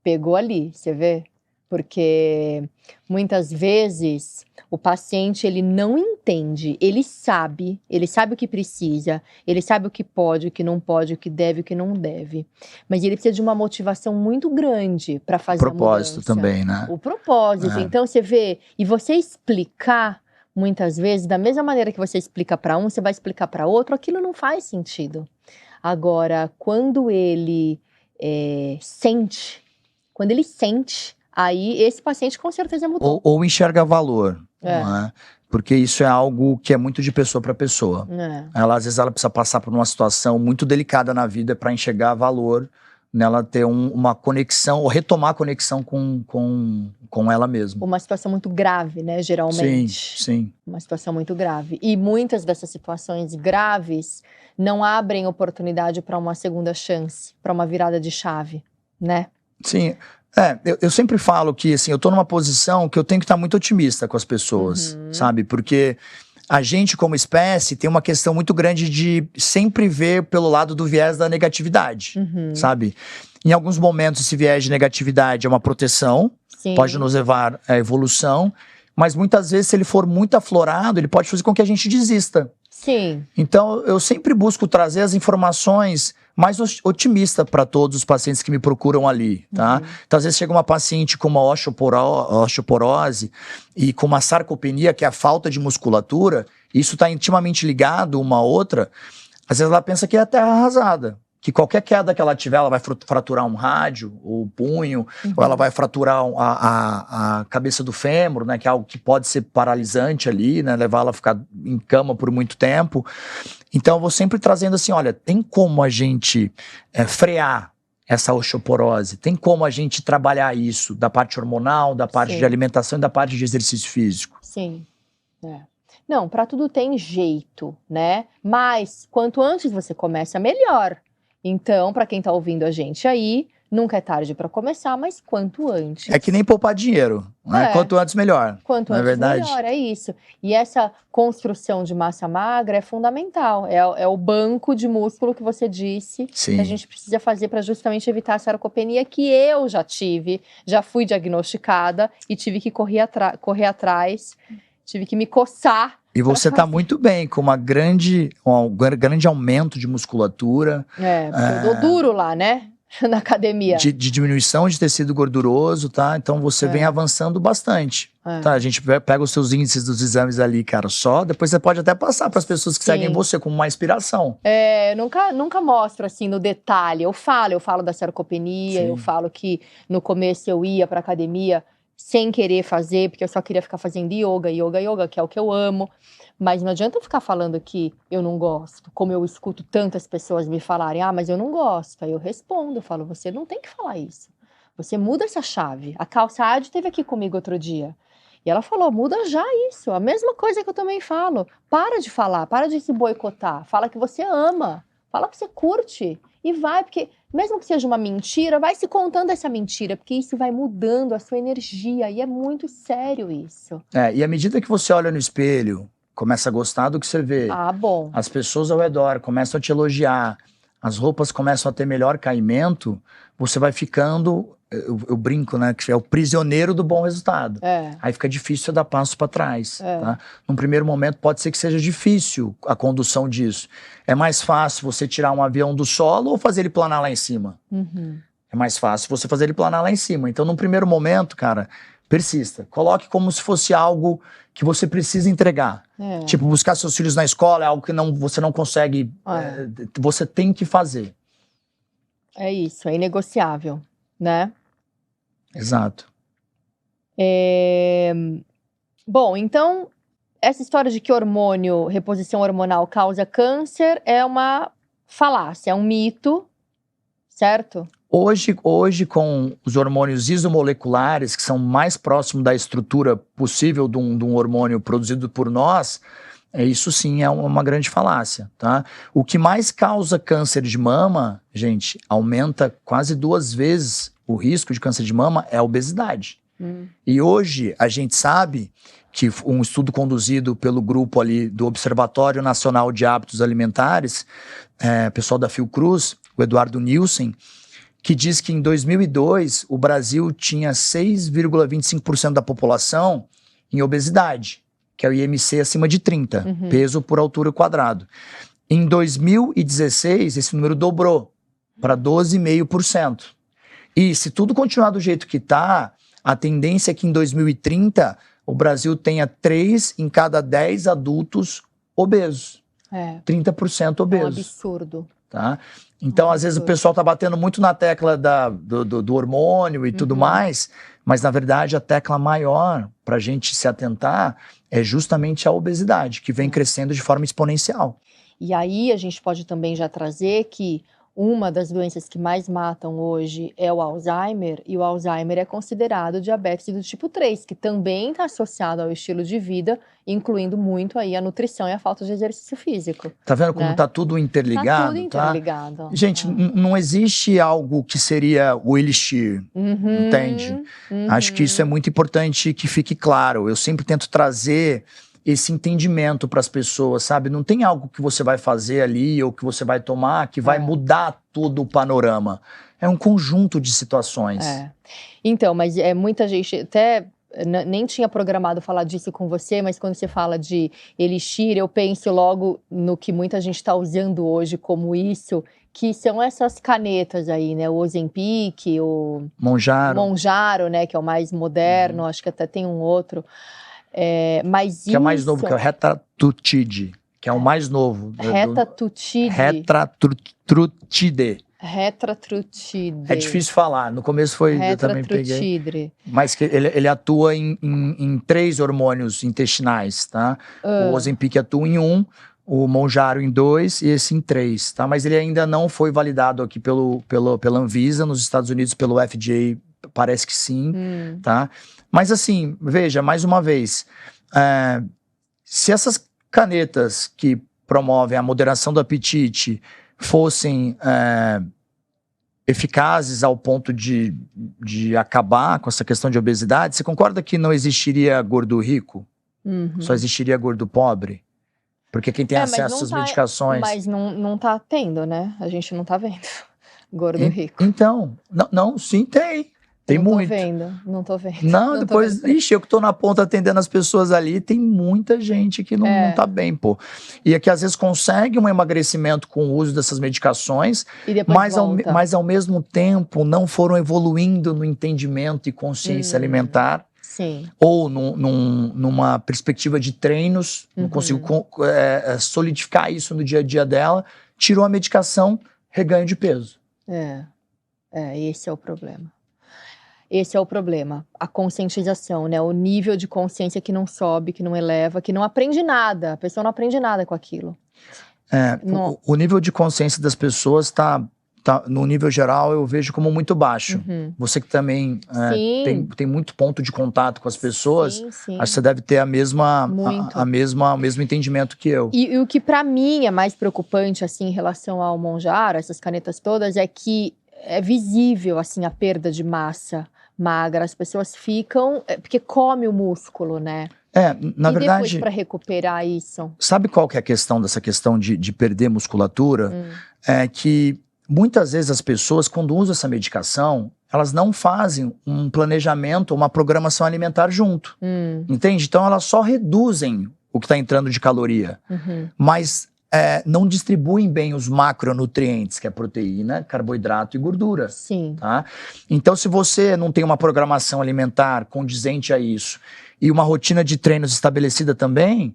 Pegou ali, você vê? Porque muitas vezes o paciente ele não entende, ele sabe o que precisa, ele sabe o que pode, o que não pode, o que deve, o que não deve. Mas ele precisa de uma motivação muito grande para fazer a mudança. O propósito também, né? O propósito. Então você vê, e você explicar muitas vezes, da mesma maneira que você explica para um, você vai explicar para outro, aquilo não faz sentido. Agora, quando ele sente, aí esse paciente com certeza mudou. Ou enxerga valor, não é? Porque isso é algo que é muito de pessoa para pessoa. Às vezes ela precisa passar por uma situação muito delicada na vida para enxergar valor, nela ter uma conexão, ou retomar a conexão com ela mesma. Uma situação muito grave, né, geralmente. Sim. Uma situação muito grave. E muitas dessas situações graves não abrem oportunidade para uma segunda chance, para uma virada de chave, né? Sim. Eu sempre falo que, assim, eu tô numa posição que eu tenho que estar muito otimista com as pessoas, sabe? Porque a gente, como espécie, tem uma questão muito grande de sempre ver pelo lado do viés da negatividade, sabe? Em alguns momentos, esse viés de negatividade é uma proteção, pode nos levar à evolução, mas muitas vezes, se ele for muito aflorado, ele pode fazer com que a gente desista. Sim. Então, eu sempre busco trazer as informações mais otimistas para todos os pacientes que me procuram ali, tá? Então, às vezes chega uma paciente com uma osteoporose e com uma sarcopenia, que é a falta de musculatura, e isso está intimamente ligado uma à outra. Às vezes ela pensa que é a terra arrasada, que qualquer queda que ela tiver, ela vai fraturar um rádio, ou o punho, ou ela vai fraturar a cabeça do fêmur, né, que é algo que pode ser paralisante ali, né, levar ela a ficar em cama por muito tempo. Então eu vou sempre trazendo assim, olha, tem como a gente frear essa osteoporose, tem como a gente trabalhar isso, da parte hormonal, da parte de alimentação e da parte de exercício físico. Sim, Não, para tudo tem jeito, né? Mas quanto antes você começa, melhor. Então, para quem tá ouvindo a gente aí, nunca é tarde para começar, mas quanto antes. É que nem poupar dinheiro, né? Quanto antes, melhor. Quanto antes, melhor, é isso. E essa construção de massa magra é fundamental. É o banco de músculo que você disse que a gente precisa fazer para justamente evitar a sarcopenia, que eu já tive, já fui diagnosticada e tive que correr atrás, tive que me coçar. E você está muito bem, com um grande aumento de musculatura. Porque eu dou duro lá, né? Na academia. De diminuição de tecido gorduroso, tá? Então você vem avançando bastante. Tá? A gente pega os seus índices dos exames ali, cara, só. Depois você pode até passar para as pessoas que seguem você como uma inspiração. Nunca mostro assim no detalhe. Eu falo da sarcopenia, eu falo que no começo eu ia para academia sem querer fazer, porque eu só queria ficar fazendo yoga, que é o que eu amo. Mas não adianta eu ficar falando que eu não gosto, como eu escuto tantas pessoas me falarem, mas eu não gosto. Aí eu respondo, eu falo, você não tem que falar isso. Você muda essa chave. A Calçade esteve aqui comigo outro dia. E ela falou, muda já isso. A mesma coisa que eu também falo. Para de falar, para de se boicotar. Fala que você ama, fala que você curte. E vai, porque mesmo que seja uma mentira, vai se contando essa mentira, porque isso vai mudando a sua energia, e é muito sério isso. E à medida que você olha no espelho, começa a gostar do que você vê. Bom. As pessoas ao redor começam a te elogiar, as roupas começam a ter melhor caimento, você vai ficando, eu brinco, né, que é o prisioneiro do bom resultado. Aí fica difícil você dar passo para trás. Tá? Num primeiro momento pode ser que seja difícil a condução disso. É mais fácil você tirar um avião do solo ou fazer ele planar lá em cima? É mais fácil você fazer ele planar lá em cima. Então, num primeiro momento, cara, persista. Coloque como se fosse algo que você precisa entregar. Tipo, buscar seus filhos na escola é algo que você não consegue, você tem que fazer. É isso, é inegociável, né? Exato. Bom, então, essa história de que reposição hormonal causa câncer é uma falácia, é um mito, certo? Hoje, com os hormônios isomoleculares, que são mais próximos da estrutura possível de um hormônio produzido por nós, isso sim é uma grande falácia, tá? O que mais causa câncer de mama, gente, aumenta quase 2 vezes o risco de câncer de mama, é a obesidade. E hoje a gente sabe que um estudo conduzido pelo grupo ali do Observatório Nacional de Hábitos Alimentares, pessoal da Fiocruz, o Eduardo Nielsen, que diz que em 2002 o Brasil tinha 6,25% da população em obesidade, que é o IMC acima de 30, peso por altura quadrado. Em 2016, esse número dobrou para 12,5%. E se tudo continuar do jeito que está, a tendência é que em 2030 o Brasil tenha 3 em cada 10 adultos obesos. 30% obesos. É um absurdo. Tá? Então, às vezes, o pessoal está batendo muito na tecla do hormônio e tudo mais, mas, na verdade, a tecla maior para a gente se atentar é justamente a obesidade, que vem crescendo de forma exponencial. E aí, a gente pode também já trazer que uma das doenças que mais matam hoje é o Alzheimer, e o Alzheimer é considerado diabetes do tipo 3, que também está associado ao estilo de vida, incluindo muito aí a nutrição e a falta de exercício físico. Tá vendo como tá tudo interligado? Tá tudo interligado. Gente, não existe algo que seria o elixir, entende? Acho que isso é muito importante que fique claro. Eu sempre tento trazer esse entendimento para as pessoas, sabe? Não tem algo que você vai fazer ali ou que você vai tomar que vai mudar todo o panorama. É um conjunto de situações. Então, mas muita gente até nem tinha programado falar disso com você, mas quando você fala de elixir, eu penso logo no que muita gente está usando hoje como isso, que são essas canetas aí, né? O Ozempic, o Mounjaro, né? Que é o mais moderno, acho que até tem um outro. Mas que é mais novo, que é o Retatrutide, que é o mais novo. Retatrutide. Retatrutide. É difícil falar, no começo eu também peguei. Mas que ele atua em 3 hormônios intestinais, tá? O Ozempic atua em 1, o Mounjaro em 2 e esse em 3, tá? Mas ele ainda não foi validado aqui pela Anvisa, nos Estados Unidos pelo FDA, parece que sim, tá? Mas assim, veja, mais uma vez, se essas canetas que promovem a moderação do apetite fossem eficazes ao ponto de acabar com essa questão de obesidade, você concorda que não existiria gordo rico? Só existiria gordo pobre? Porque quem tem acesso a essas medicações... Mas não tá tendo, né? A gente não tá vendo gordo rico. Então, não, sim, tem. Tem muito. Não tô vendo. Não, depois, eu que tô na ponta atendendo as pessoas ali, tem muita gente que não tá bem, pô. E é que às vezes consegue um emagrecimento com o uso dessas medicações, mas ao mesmo tempo não foram evoluindo no entendimento e consciência alimentar. Sim. Ou numa perspectiva de treinos, não consigo solidificar isso no dia a dia dela, tirou a medicação, reganho de peso. Esse é o problema. Esse é o problema, a conscientização, né? O nível de consciência que não sobe, que não eleva, que não aprende nada. A pessoa não aprende nada com aquilo. O nível de consciência das pessoas tá, no nível geral, eu vejo como muito baixo. Você que também tem muito ponto de contato com as pessoas, sim. acho que você deve ter o mesmo entendimento que eu. E o que para mim é mais preocupante, assim, em relação ao Mounjaro, essas canetas todas, é que é visível, assim, a perda de massa magra, as pessoas ficam, porque come o músculo, né? Na verdade... depois para recuperar isso? Sabe qual que é a questão dessa questão de perder musculatura? É que muitas vezes as pessoas, quando usam essa medicação, elas não fazem um planejamento, uma programação alimentar junto, entende? Então elas só reduzem o que está entrando de caloria, mas... não distribuem bem os macronutrientes, que é proteína, carboidrato e gordura. Sim. Tá? Então, se você não tem uma programação alimentar condizente a isso e uma rotina de treinos estabelecida também,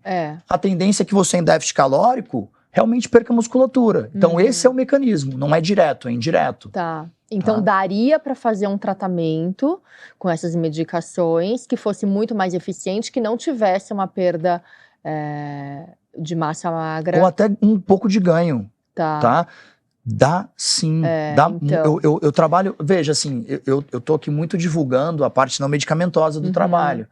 a tendência é que você, em déficit calórico, realmente perca musculatura. Então, esse é o mecanismo, não é direto, é indireto. Tá. Então, daria para fazer um tratamento com essas medicações que fosse muito mais eficiente, que não tivesse uma perda... de massa magra. Ou até um pouco de ganho, tá? Dá sim, dá. Então. Eu trabalho, veja assim, eu tô aqui muito divulgando a parte não medicamentosa do trabalho,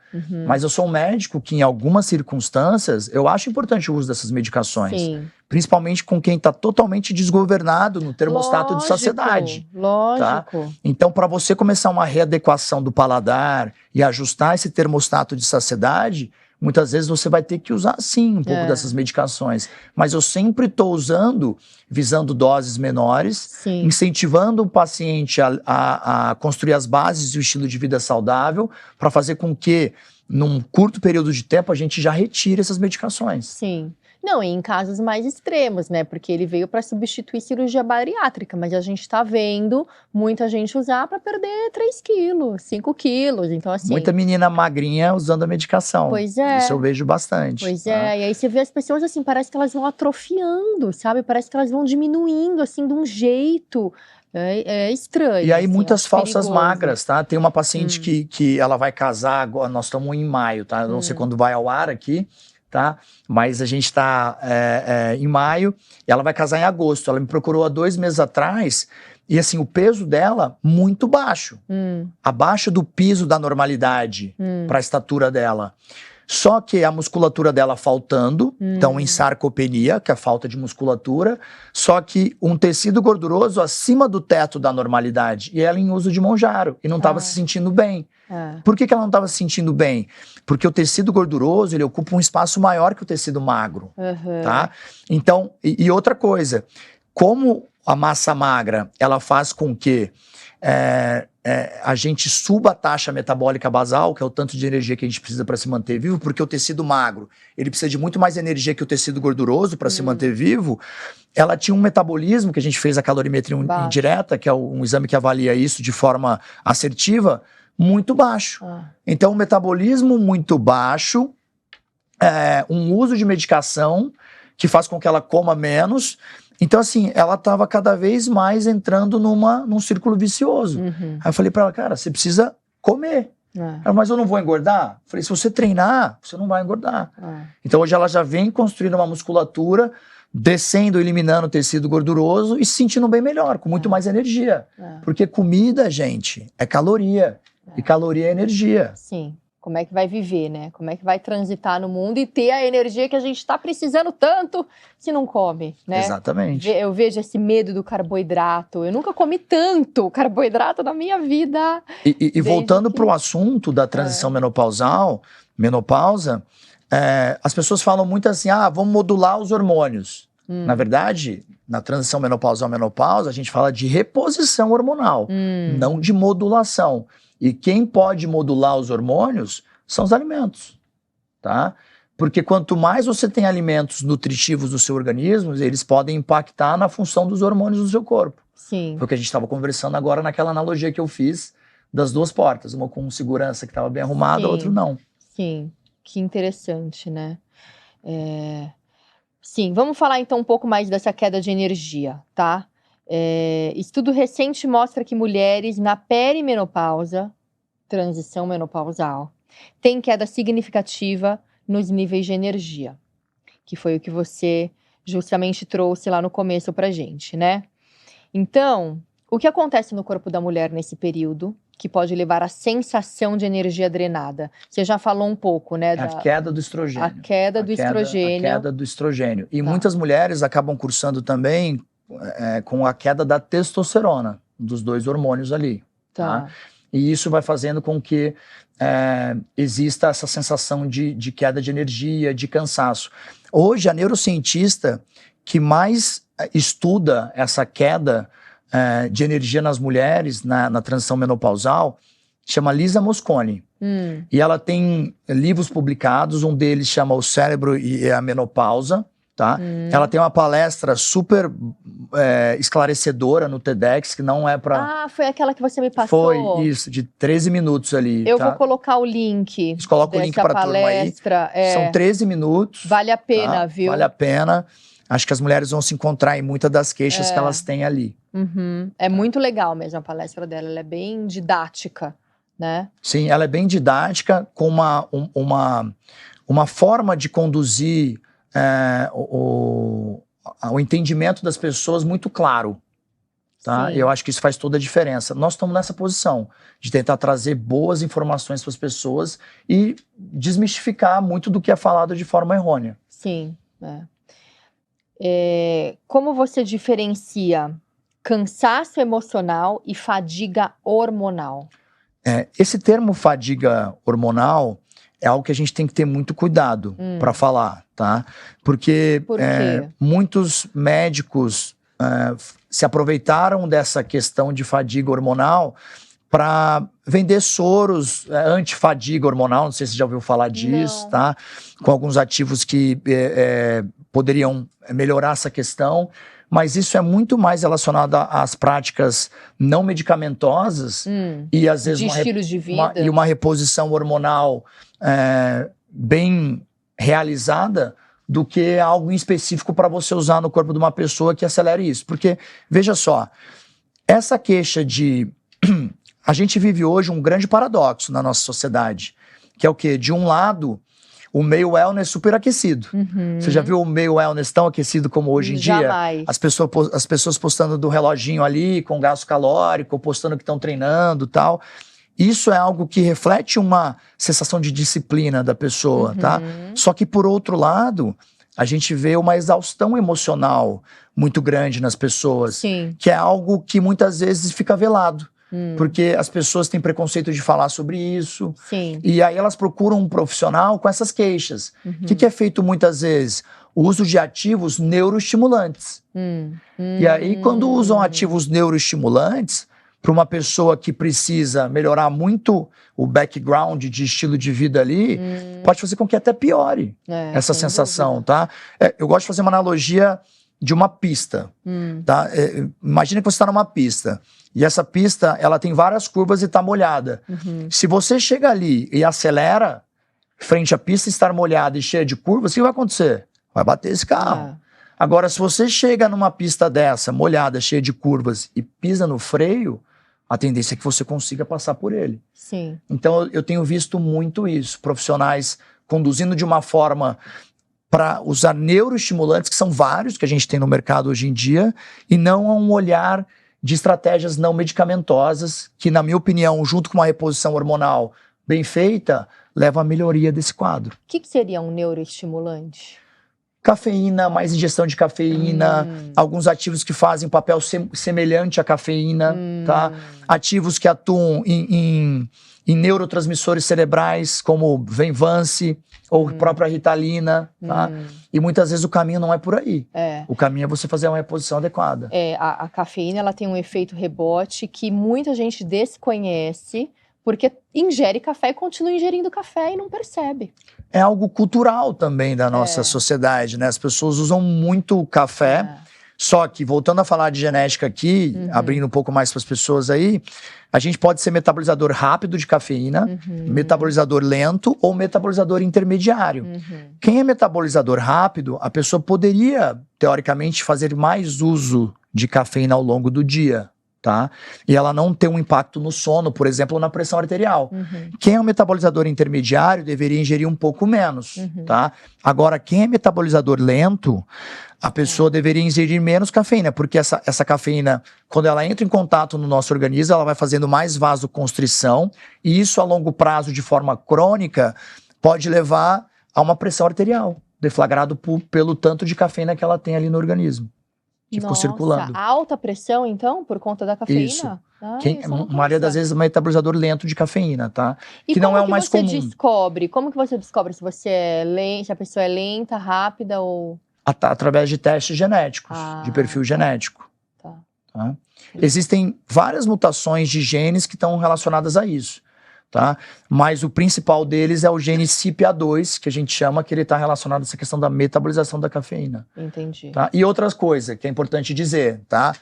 mas eu sou um médico que em algumas circunstâncias eu acho importante o uso dessas medicações, Sim. principalmente com quem está totalmente desgovernado no termostato de saciedade. Lógico. Tá? Então, para você começar uma readequação do paladar e ajustar esse termostato de saciedade, muitas vezes você vai ter que usar, sim, um pouco dessas medicações. Mas eu sempre estou usando, visando doses menores, Sim. incentivando o paciente a construir as bases e o estilo de vida saudável, para fazer com que, num curto período de tempo, a gente já retire essas medicações. Sim. Não, e em casos mais extremos, né? Porque ele veio para substituir cirurgia bariátrica, mas a gente está vendo muita gente usar para perder 3 quilos, 5 quilos. Então, assim. Muita menina magrinha usando a medicação. Pois é. Isso eu vejo bastante. Pois é. E aí você vê as pessoas assim, parece que elas vão atrofiando, sabe? Parece que elas vão diminuindo, assim, de um jeito. É estranho. E aí, assim, muitas falsas perigoso. magras, tá? Tem uma paciente que ela vai casar agora, nós estamos em maio, tá? Eu não sei quando vai ao ar aqui, tá? Mas a gente está em maio, e ela vai casar em agosto. Ela me procurou há 2 meses atrás, e assim, o peso dela muito baixo. Abaixo do piso da normalidade para a estatura dela. Só que a musculatura dela faltando, então em sarcopenia, que é a falta de musculatura, só que um tecido gorduroso acima do teto da normalidade, e ela em uso de Monjaro, e não estava se sentindo bem. Por que ela não estava se sentindo bem? Porque o tecido gorduroso, ele ocupa um espaço maior que o tecido magro, tá? Então, e outra coisa, como a massa magra, ela faz com que a gente suba a taxa metabólica basal, que é o tanto de energia que a gente precisa para se manter vivo, porque o tecido magro, ele precisa de muito mais energia que o tecido gorduroso para se manter vivo. Ela tinha um metabolismo, que a gente fez a calorimetria indireta, que é um exame que avalia isso de forma assertiva, muito baixo. Então, um metabolismo muito baixo, um uso de medicação que faz com que ela coma menos. Então, assim, ela estava cada vez mais entrando num círculo vicioso. Aí eu falei para ela, cara, você precisa comer. Ela, mas eu não vou engordar? Eu falei, se você treinar, você não vai engordar. Então, hoje ela já vem construindo uma musculatura, descendo, eliminando o tecido gorduroso e se sentindo bem melhor, com muito mais energia. Porque comida, gente, é caloria. E caloria é energia. Sim. Como é que vai viver, né? Como é que vai transitar no mundo e ter a energia que a gente está precisando tanto se não come, né? Exatamente. Eu vejo esse medo do carboidrato. Eu nunca comi tanto carboidrato na minha vida. E voltando para o assunto da transição menopausa, as pessoas falam muito assim, vamos modular os hormônios. Na verdade, na transição menopausa, a gente fala de reposição hormonal, não de modulação. E quem pode modular os hormônios são os alimentos, tá? Porque quanto mais você tem alimentos nutritivos no seu organismo, eles podem impactar na função dos hormônios do seu corpo. Sim. Foi o que a gente estava conversando agora naquela analogia que eu fiz das 2 portas, uma com segurança que estava bem arrumada, a outra não. Sim, que interessante, né? Sim, vamos falar então um pouco mais dessa queda de energia, tá? Estudo recente mostra que mulheres na perimenopausa, transição menopausal, têm queda significativa nos níveis de energia, que foi o que você justamente trouxe lá no começo pra gente, né? Então, o que acontece no corpo da mulher nesse período, que pode levar à sensação de energia drenada? Você já falou um pouco, né? A queda do estrogênio. A queda do estrogênio. A queda do estrogênio. E muitas mulheres acabam cursando também com a queda da testosterona, dos 2 hormônios ali. Tá? E isso vai fazendo com que exista essa sensação de queda de energia, de cansaço. Hoje, a neurocientista que mais estuda essa queda de energia nas mulheres, na transição menopausal, chama Lisa Mosconi. E ela tem livros publicados, um deles chama O Cérebro e a Menopausa. Tá? Ela tem uma palestra super esclarecedora no TEDx, que não é para... foi aquela que você me passou? Foi, isso, de 13 minutos ali. Eu vou colocar o link. Eles colocam o link para a turma aí. São 13 minutos. Vale a pena, viu? Vale a pena. Acho que as mulheres vão se encontrar em muitas das queixas que elas têm ali. É muito legal mesmo a palestra dela, ela é bem didática, né? Sim, ela é bem didática, com uma forma de conduzir o entendimento das pessoas muito claro. tá? Sim. Eu acho que isso faz toda a diferença. Nós estamos nessa posição de tentar trazer boas informações para as pessoas e desmistificar muito do que é falado de forma errônea. Sim. Como você diferencia cansaço emocional e fadiga hormonal? Esse termo fadiga hormonal é algo que a gente tem que ter muito cuidado para falar, tá? Porque Por quê? muitos médicos se aproveitaram dessa questão de fadiga hormonal para vender soros anti-fadiga hormonal, não sei se você já ouviu falar disso, Não. tá? Com alguns ativos que poderiam melhorar essa questão, mas isso é muito mais relacionado às práticas não medicamentosas e às vezes De estilos de vida. uma reposição hormonal bem realizada do que algo em específico para você usar no corpo de uma pessoa que acelere isso. Porque, veja só, essa queixa de... A gente vive hoje um grande paradoxo na nossa sociedade, que é o quê? De um lado, o meio wellness super aquecido. Você já viu o meio wellness tão aquecido como hoje em dia? Jamais. As pessoas postando do reloginho ali, com gasto calórico, postando que estão treinando e tal. Isso é algo que reflete uma sensação de disciplina da pessoa, tá? Só que, por outro lado, a gente vê uma exaustão emocional muito grande nas pessoas. Sim. Que é algo que muitas vezes fica velado. Porque as pessoas têm preconceito de falar sobre isso. Sim. E aí elas procuram um profissional com essas queixas. O que é feito muitas vezes? O uso de ativos neuroestimulantes. E aí, quando usam ativos neuroestimulantes, para uma pessoa que precisa melhorar muito o background de estilo de vida ali, pode fazer com que até piore essa sensação, tá? Eu gosto de fazer uma analogia de uma pista, tá? Imagina que você está numa pista, e essa pista, ela tem várias curvas e está molhada. Se você chega ali e acelera, frente à pista estar molhada e cheia de curvas, o que vai acontecer? Vai bater esse carro. Agora, se você chega numa pista dessa, molhada, cheia de curvas, e pisa no freio, a tendência é que você consiga passar por ele. Sim. Então, eu tenho visto muito isso. Profissionais conduzindo de uma forma para usar neuroestimulantes, que são vários que a gente tem no mercado hoje em dia, e não a um olhar de estratégias não medicamentosas, que, na minha opinião, junto com uma reposição hormonal bem feita, leva à melhoria desse quadro. O que seria um neuroestimulante? Cafeína, mais ingestão de cafeína, alguns ativos que fazem papel semelhante à cafeína, tá? Ativos que atuam em neurotransmissores cerebrais, como Venvance ou própria Ritalina, tá? E muitas vezes o caminho não é por aí. O caminho é você fazer uma reposição adequada. A cafeína, ela tem um efeito rebote que muita gente desconhece, porque ingere café e continua ingerindo café e não percebe. É algo cultural também da nossa sociedade, né? As pessoas usam muito café, só que, voltando a falar de genética aqui, abrindo um pouco mais para as pessoas aí, a gente pode ser metabolizador rápido de cafeína, metabolizador lento ou metabolizador intermediário. Quem é metabolizador rápido, a pessoa poderia, teoricamente, fazer mais uso de cafeína ao longo do dia. Tá? E ela não ter um impacto no sono, por exemplo, ou na pressão arterial. Quem é um metabolizador intermediário deveria ingerir um pouco menos, tá? Agora, quem é metabolizador lento, a pessoa deveria ingerir menos cafeína, porque essa cafeína, quando ela entra em contato no nosso organismo, ela vai fazendo mais vasoconstrição, e isso a longo prazo, de forma crônica, pode levar a uma pressão arterial, deflagrado pelo tanto de cafeína que ela tem ali no organismo. Que ficou circulando. Alta pressão, então, por conta da cafeina? Isso. A maioria das vezes é um metabolizador lento de cafeína, tá? E que não é o mais comum. Como que você descobre se você é lenta, se a pessoa é lenta, rápida ou... Através de testes genéticos, de perfil genético. Tá? Existem várias mutações de genes que estão relacionadas a isso. Tá? Mas o principal deles é o gene CYP2, que a gente chama, que ele está relacionado a essa questão da metabolização da cafeína. Entendi. Tá? E outras coisas que é importante dizer, tá?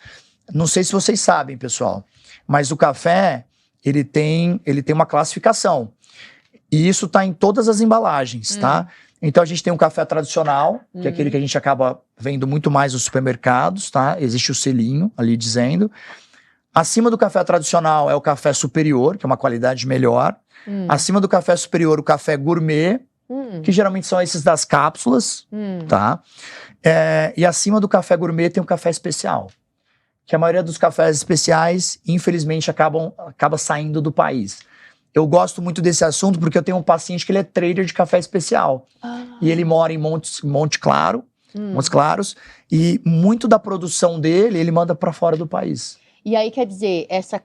Não sei se vocês sabem, pessoal, mas o café, ele tem uma classificação. E isso está em todas as embalagens, tá? Então a gente tem um café tradicional, que é aquele que a gente acaba vendo muito mais nos supermercados, tá? Existe o selinho ali dizendo. Acima do café tradicional é o café superior, que é uma qualidade melhor. Acima do café superior, o café gourmet, que geralmente são esses das cápsulas, tá? E acima do café gourmet tem o café especial, que a maioria dos cafés especiais, infelizmente, acaba saindo do país. Eu gosto muito desse assunto porque eu tenho um paciente que ele é trader de café especial. E ele mora em Montes Claros, e muito da produção dele, ele manda para fora do país. E aí, quer dizer, essa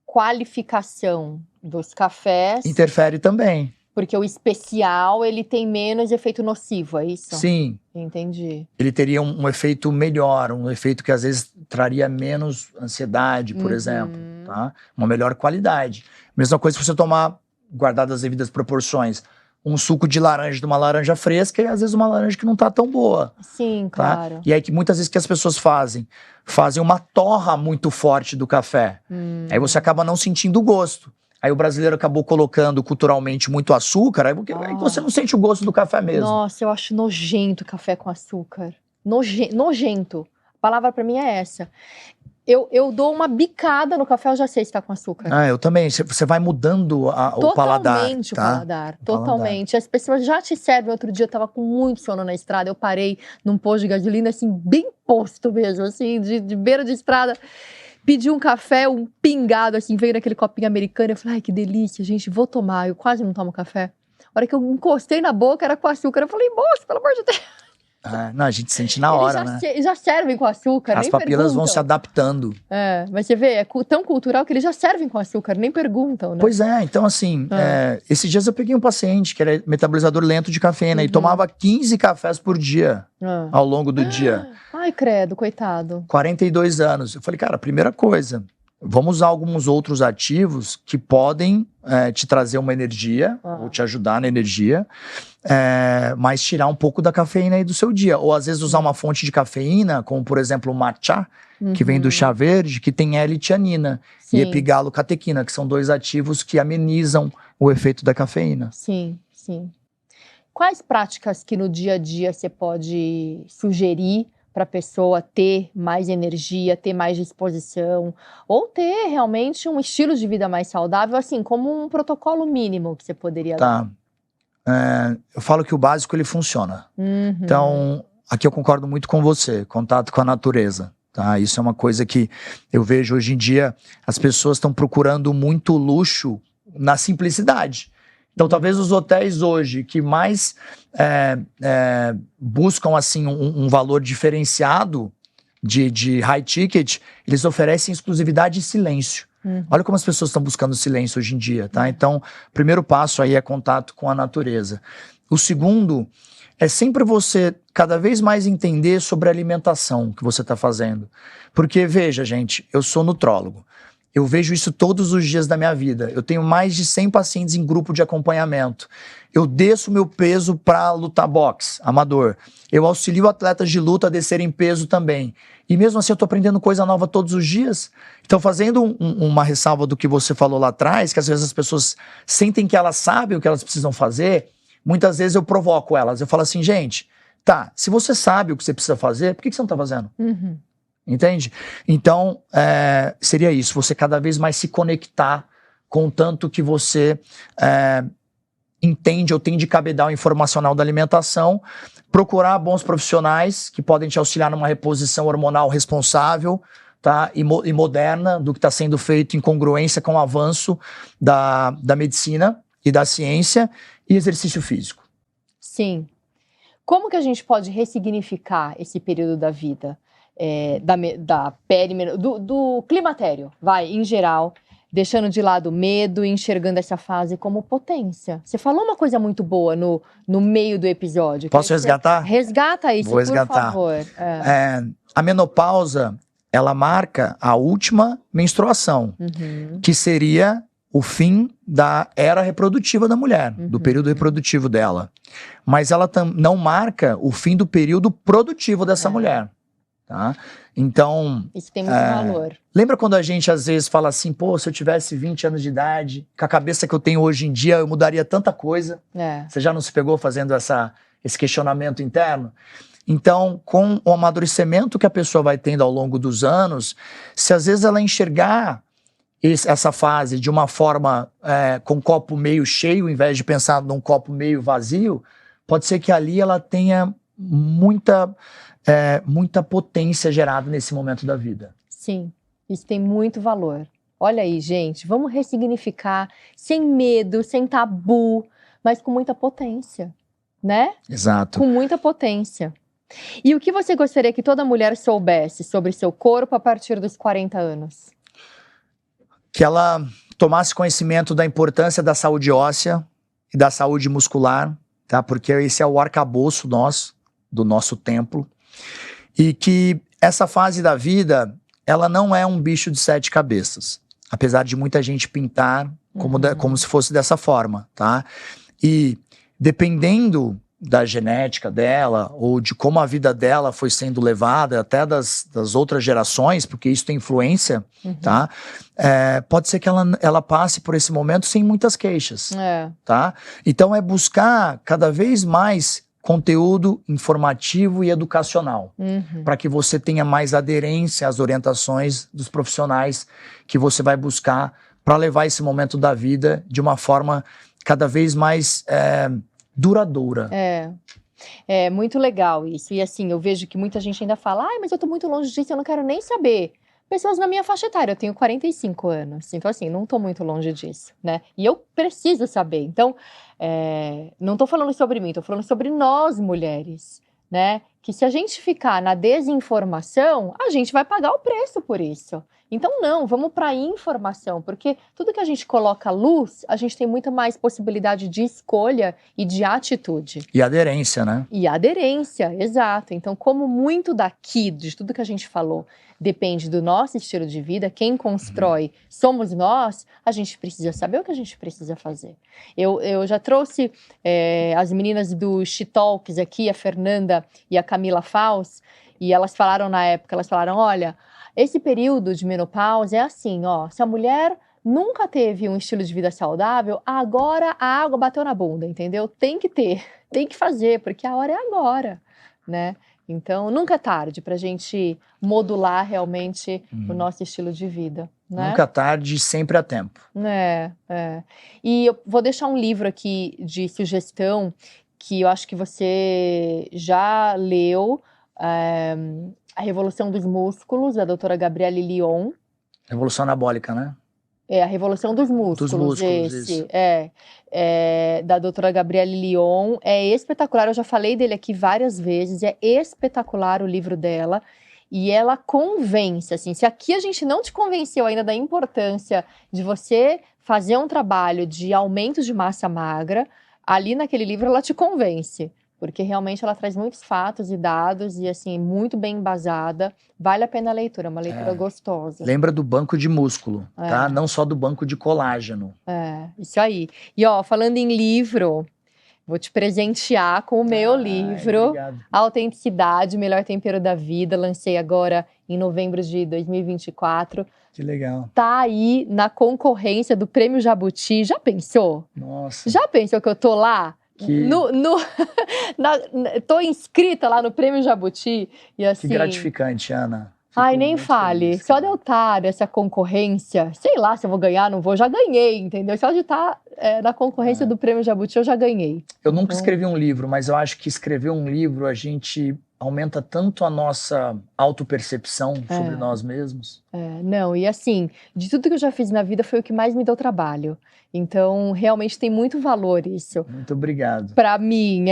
qualificação dos cafés... interfere também. Porque o especial, ele tem menos efeito nocivo, é isso? Sim. Entendi. Ele teria um efeito melhor, um efeito que às vezes traria menos ansiedade, por exemplo, tá? Uma melhor qualidade. Mesma coisa se você tomar, guardado as devidas proporções, um suco de laranja de uma laranja fresca e às vezes uma laranja que não tá tão boa. Sim, tá? claro. E aí que muitas vezes que as pessoas fazem uma torra muito forte do café. Aí você acaba não sentindo o gosto. Aí o brasileiro acabou colocando culturalmente muito açúcar, aí você não sente o gosto do café mesmo. Nossa, eu acho nojento café com açúcar. Nojento. A palavra pra mim é essa. Eu dou uma bicada no café, eu já sei se tá com açúcar. Eu também. Você vai mudando o paladar. Totalmente o paladar. Totalmente. As pessoas já te servem. Outro dia eu tava com muito sono na estrada, eu parei num posto de gasolina, assim, bem posto mesmo, assim, de beira de estrada. Pedi um café, um pingado, assim, veio naquele copinho americano. Eu falei, ai, que delícia, gente, vou tomar. Eu quase não tomo café. A hora que eu encostei na boca, era com açúcar. Eu falei, moço, pelo amor de Deus. Não, a gente sente na hora, né? Eles já servem com açúcar, As nem papilas perguntam. vão se adaptando. Mas você vê, é tão cultural que eles já servem com açúcar, nem perguntam, né? Pois é, então assim, esses dias eu peguei um paciente que era metabolizador lento de cafeína e tomava 15 cafés por dia ao longo do dia. Ai, credo, coitado. 42 anos. Eu falei, cara, primeira coisa, vamos usar alguns outros ativos que podem te trazer uma energia, ou te ajudar na energia, mas tirar um pouco da cafeína aí do seu dia. Ou às vezes usar uma fonte de cafeína, como por exemplo o matcha, que vem do chá verde, que tem L-tianina e epigalocatequina, que são 2 ativos que amenizam o efeito da cafeína. Sim. Quais práticas que no dia a dia você pode sugerir para a pessoa ter mais energia, ter mais disposição, ou ter realmente um estilo de vida mais saudável, assim, como um protocolo mínimo que você poderia dar? Eu falo que o básico, ele funciona. Então, aqui eu concordo muito com você, contato com a natureza. Tá? Isso é uma coisa que eu vejo hoje em dia, as pessoas estão procurando muito luxo na simplicidade. Então, talvez os hotéis hoje que mais buscam assim, um valor diferenciado de high ticket, eles oferecem exclusividade e silêncio. Olha como as pessoas estão buscando silêncio hoje em dia, tá? Então, o primeiro passo aí é contato com a natureza. O segundo é sempre você cada vez mais entender sobre a alimentação que você está fazendo. Porque, veja, gente, eu sou nutrólogo. Eu vejo isso todos os dias da minha vida. Eu tenho mais de 100 pacientes em grupo de acompanhamento. Eu desço meu peso para lutar boxe, amador. Eu auxilio atletas de luta a descerem peso também. E mesmo assim eu estou aprendendo coisa nova todos os dias. Então, fazendo uma ressalva do que você falou lá atrás, que às vezes as pessoas sentem que elas sabem o que elas precisam fazer, muitas vezes eu provoco elas. Eu falo assim, gente, tá, se você sabe o que você precisa fazer, por que você não está fazendo? Entende? Então, seria isso, você cada vez mais se conectar com o tanto que você entende ou tem de cabedal informacional da alimentação, procurar bons profissionais que podem te auxiliar numa reposição hormonal responsável, tá? E moderna do que está sendo feito em congruência com o avanço da medicina e da ciência, e exercício físico. Sim. Como que a gente pode ressignificar esse período da vida? Do climatério, em geral, deixando de lado o medo e enxergando essa fase como potência. Você falou uma coisa muito boa no meio do episódio. Posso resgatar? Resgata isso, Vou resgatar. por favor. A menopausa, ela marca a última menstruação, que seria o fim da era reprodutiva da mulher, do período reprodutivo dela. Mas ela não marca o fim do período produtivo dessa mulher. Tá? Então, isso tem muito valor. Lembra quando a gente às vezes fala assim, pô, se eu tivesse 20 anos de idade, com a cabeça que eu tenho hoje em dia, eu mudaria tanta coisa. Você já não se pegou fazendo esse questionamento interno? Então, com o amadurecimento que a pessoa vai tendo ao longo dos anos, se às vezes ela enxergar essa fase de uma forma com um copo meio cheio, ao invés de pensar num copo meio vazio, pode ser que ali ela tenha muita potência gerada nesse momento da vida. Sim, isso tem muito valor. Olha aí, gente, vamos ressignificar sem medo, sem tabu, mas com muita potência, né? Exato. Com muita potência. E o que você gostaria que toda mulher soubesse sobre seu corpo a partir dos 40 anos? Que ela tomasse conhecimento da importância da saúde óssea e da saúde muscular, tá? Porque esse é o arcabouço do nosso templo. E que essa fase da vida, ela não é um bicho de 7 cabeças. Apesar de muita gente pintar como se fosse dessa forma, tá? E dependendo da genética dela, ou de como a vida dela foi sendo levada, até das outras gerações, porque isso tem influência, tá? Pode ser que ela passe por esse momento sem muitas queixas, tá? Então é buscar cada vez mais conteúdo informativo e educacional, para que você tenha mais aderência às orientações dos profissionais que você vai buscar para levar esse momento da vida de uma forma cada vez mais duradoura. É muito legal isso. E assim, eu vejo que muita gente ainda fala, ai, mas eu tô muito longe disso, eu não quero nem saber. Pessoas na minha faixa etária, eu tenho 45 anos, então assim, não tô muito longe disso, né? E eu preciso saber. Então, não tô falando sobre mim, tô falando sobre nós, mulheres, né? Que se a gente ficar na desinformação, a gente vai pagar o preço por isso. Então não, vamos para a informação, porque tudo que a gente coloca à luz, a gente tem muita mais possibilidade de escolha e de atitude. E aderência, né? E aderência, exato. Então, como muito daqui, de tudo que a gente falou, depende do nosso estilo de vida, quem constrói somos nós, a gente precisa saber o que a gente precisa fazer. Eu já trouxe as meninas do She Talks aqui, a Fernanda e a Camila Faus, e elas falaram na época, olha, esse período de menopausa é assim, ó, se a mulher nunca teve um estilo de vida saudável, agora a água bateu na bunda, entendeu? Tem que ter, tem que fazer, porque a hora é agora, né? Então, nunca é tarde pra gente modular realmente o nosso estilo de vida, né? Nunca é tarde, sempre há tempo. E eu vou deixar um livro aqui de sugestão que eu acho que você já leu, A Revolução dos Músculos, da doutora Gabrielle Lyon. Revolução anabólica, né? A Revolução dos Músculos, esse. Da doutora Gabrielle Lyon. É espetacular, eu já falei dele aqui várias vezes, é espetacular o livro dela. E ela convence, assim, se aqui a gente não te convenceu ainda da importância de você fazer um trabalho de aumento de massa magra, ali naquele livro ela te convence. Porque realmente ela traz muitos fatos e dados e, assim, muito bem embasada. Vale a pena a leitura, é uma leitura gostosa. Lembra do banco de músculo, tá? Não só do banco de colágeno. Isso aí. E, ó, falando em livro, vou te presentear com o meu livro. Obrigado. Autenticidade, Melhor Tempero da Vida. Lancei agora em novembro de 2024. Que legal. Tá aí na concorrência do Prêmio Jabuti. Já pensou? Nossa. Já pensou que eu tô lá? Tô inscrita lá no Prêmio Jabuti e assim... Que gratificante, Ana. Ai, nem fale. Feliz, só de eu estar nessa concorrência, sei lá se eu vou ganhar, não vou, já ganhei, entendeu? Só de estar na concorrência do Prêmio Jabuti, eu já ganhei. Eu nunca escrevi um livro, mas eu acho que escrever um livro, a gente aumenta tanto a nossa autopercepção sobre nós mesmos. Não, e assim, de tudo que eu já fiz na vida, foi o que mais me deu trabalho. Então, realmente tem muito valor isso. Muito obrigado. Pra mim,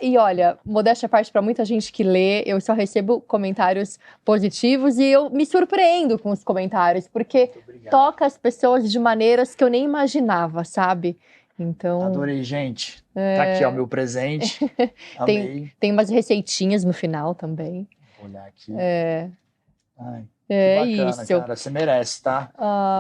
e olha, modéstia à parte, pra muita gente que lê, eu só recebo comentários positivos e eu me surpreendo com os comentários, porque toca as pessoas de maneiras que eu nem imaginava, sabe? Então... Adorei, gente. Tá aqui, ó, meu presente. Amei. Tem umas receitinhas no final também. Vou olhar aqui. Ai, que bacana, isso. cara. Você merece, tá?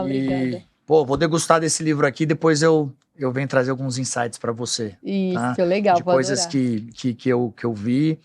Obrigada. Pô, vou degustar desse livro aqui, depois eu venho trazer alguns insights para você. Isso, tá? legal. De coisas que eu vi,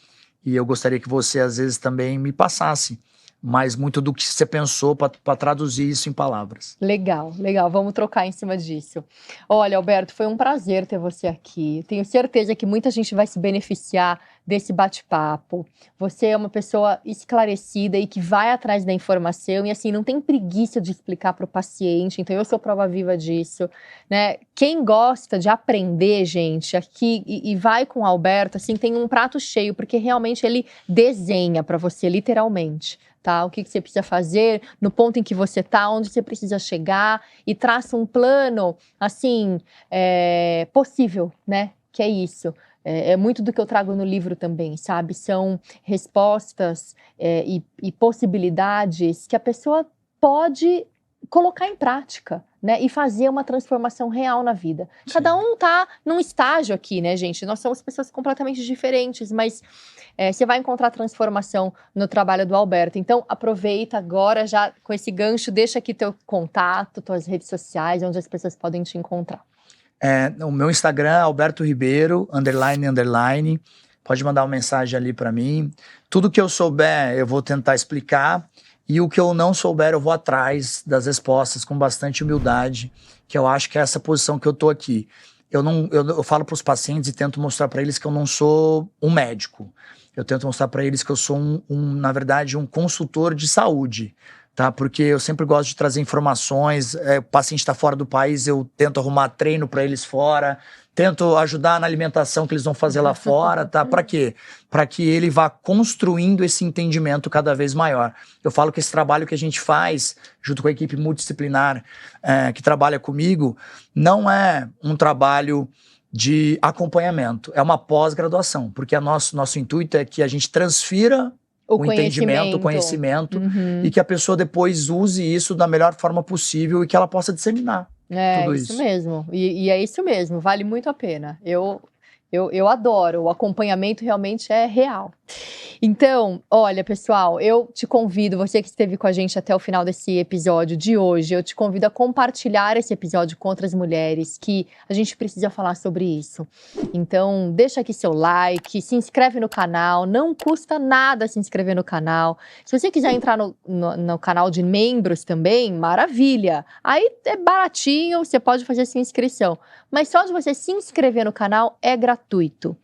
e eu gostaria que você, às vezes, também me passasse mais muito do que você pensou para traduzir isso em palavras. Legal. Vamos trocar em cima disso. Olha, Alberto, foi um prazer ter você aqui. Tenho certeza que muita gente vai se beneficiar desse bate-papo. Você é uma pessoa esclarecida e que vai atrás da informação e assim, não tem preguiça de explicar para o paciente. Então, eu sou prova viva disso, né? Quem gosta de aprender, gente, aqui e vai com o Alberto, assim, tem um prato cheio, porque realmente ele desenha para você, literalmente. Tá? O que você precisa fazer, no ponto em que você está, onde você precisa chegar e traça um plano, assim, possível, né? Que é isso. É muito do que eu trago no livro também, sabe? São respostas e possibilidades que a pessoa pode colocar em prática, né? E fazer uma transformação real na vida. Sim. Cada um tá num estágio aqui, né, gente? Nós somos pessoas completamente diferentes, mas você vai encontrar transformação no trabalho do Alberto. Então, aproveita agora, já com esse gancho, deixa aqui teu contato, tuas redes sociais, onde as pessoas podem te encontrar. O meu Instagram é Alberto Ribeiro, __. Pode mandar uma mensagem ali para mim. Tudo que eu souber, eu vou tentar explicar. E o que eu não souber, eu vou atrás das respostas com bastante humildade, que eu acho que é essa posição que eu tô aqui. Eu falo para os pacientes e tento mostrar para eles que eu não sou um médico. Eu tento mostrar para eles que eu sou, na verdade, um consultor de saúde. Tá? Porque eu sempre gosto de trazer informações. O paciente está fora do país, eu tento arrumar treino para eles fora. Tento ajudar na alimentação que eles vão fazer lá fora, tá? Para quê? Para que ele vá construindo esse entendimento cada vez maior. Eu falo que esse trabalho que a gente faz, junto com a equipe multidisciplinar que trabalha comigo, não é um trabalho de acompanhamento, é uma pós-graduação, porque nosso intuito é que a gente transfira o entendimento, o conhecimento, e que a pessoa depois use isso da melhor forma possível e que ela possa disseminar. Tudo isso mesmo. E é isso mesmo, vale muito a pena. Eu adoro, o acompanhamento realmente é real. Então, olha, pessoal, eu te convido, você que esteve com a gente até o final desse episódio de hoje, eu te convido a compartilhar esse episódio com outras mulheres, que a gente precisa falar sobre isso. Então, deixa aqui seu like, se inscreve no canal, não custa nada se inscrever no canal. Se você quiser entrar no canal de membros também, maravilha. Aí é baratinho, você pode fazer essa inscrição. Mas só de você se inscrever no canal é gratuito.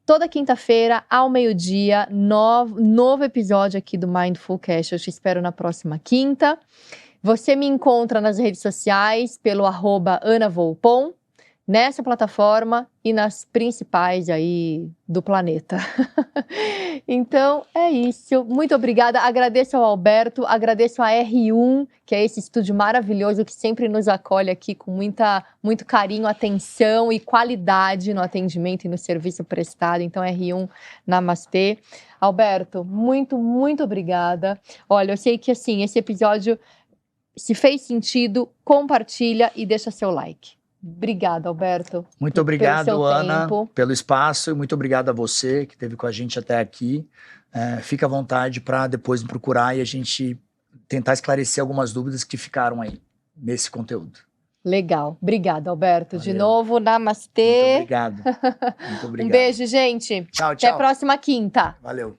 Toda quinta-feira, ao meio-dia, novo episódio aqui do Mindful Cast. Eu te espero na próxima quinta. Você me encontra nas redes sociais pelo @AnaVolpon, nessa plataforma e nas principais aí do planeta. Então, é isso. Muito obrigada. Agradeço ao Alberto, agradeço a R1, que é esse estúdio maravilhoso que sempre nos acolhe aqui com muito carinho, atenção e qualidade no atendimento e no serviço prestado. Então, R1, namastê. Alberto, muito, muito obrigada. Olha, eu sei que assim, esse episódio, se fez sentido, compartilha e deixa seu like. Obrigada, Alberto. Muito obrigado, Ana, pelo espaço, e muito obrigado a você que esteve com a gente até aqui. Fica à vontade para depois me procurar e a gente tentar esclarecer algumas dúvidas que ficaram aí nesse conteúdo. Legal. Obrigada, Alberto. Valeu. De novo, namastê. Muito obrigado. Muito obrigado. Um beijo, gente. Tchau, tchau. Até a próxima quinta. Valeu.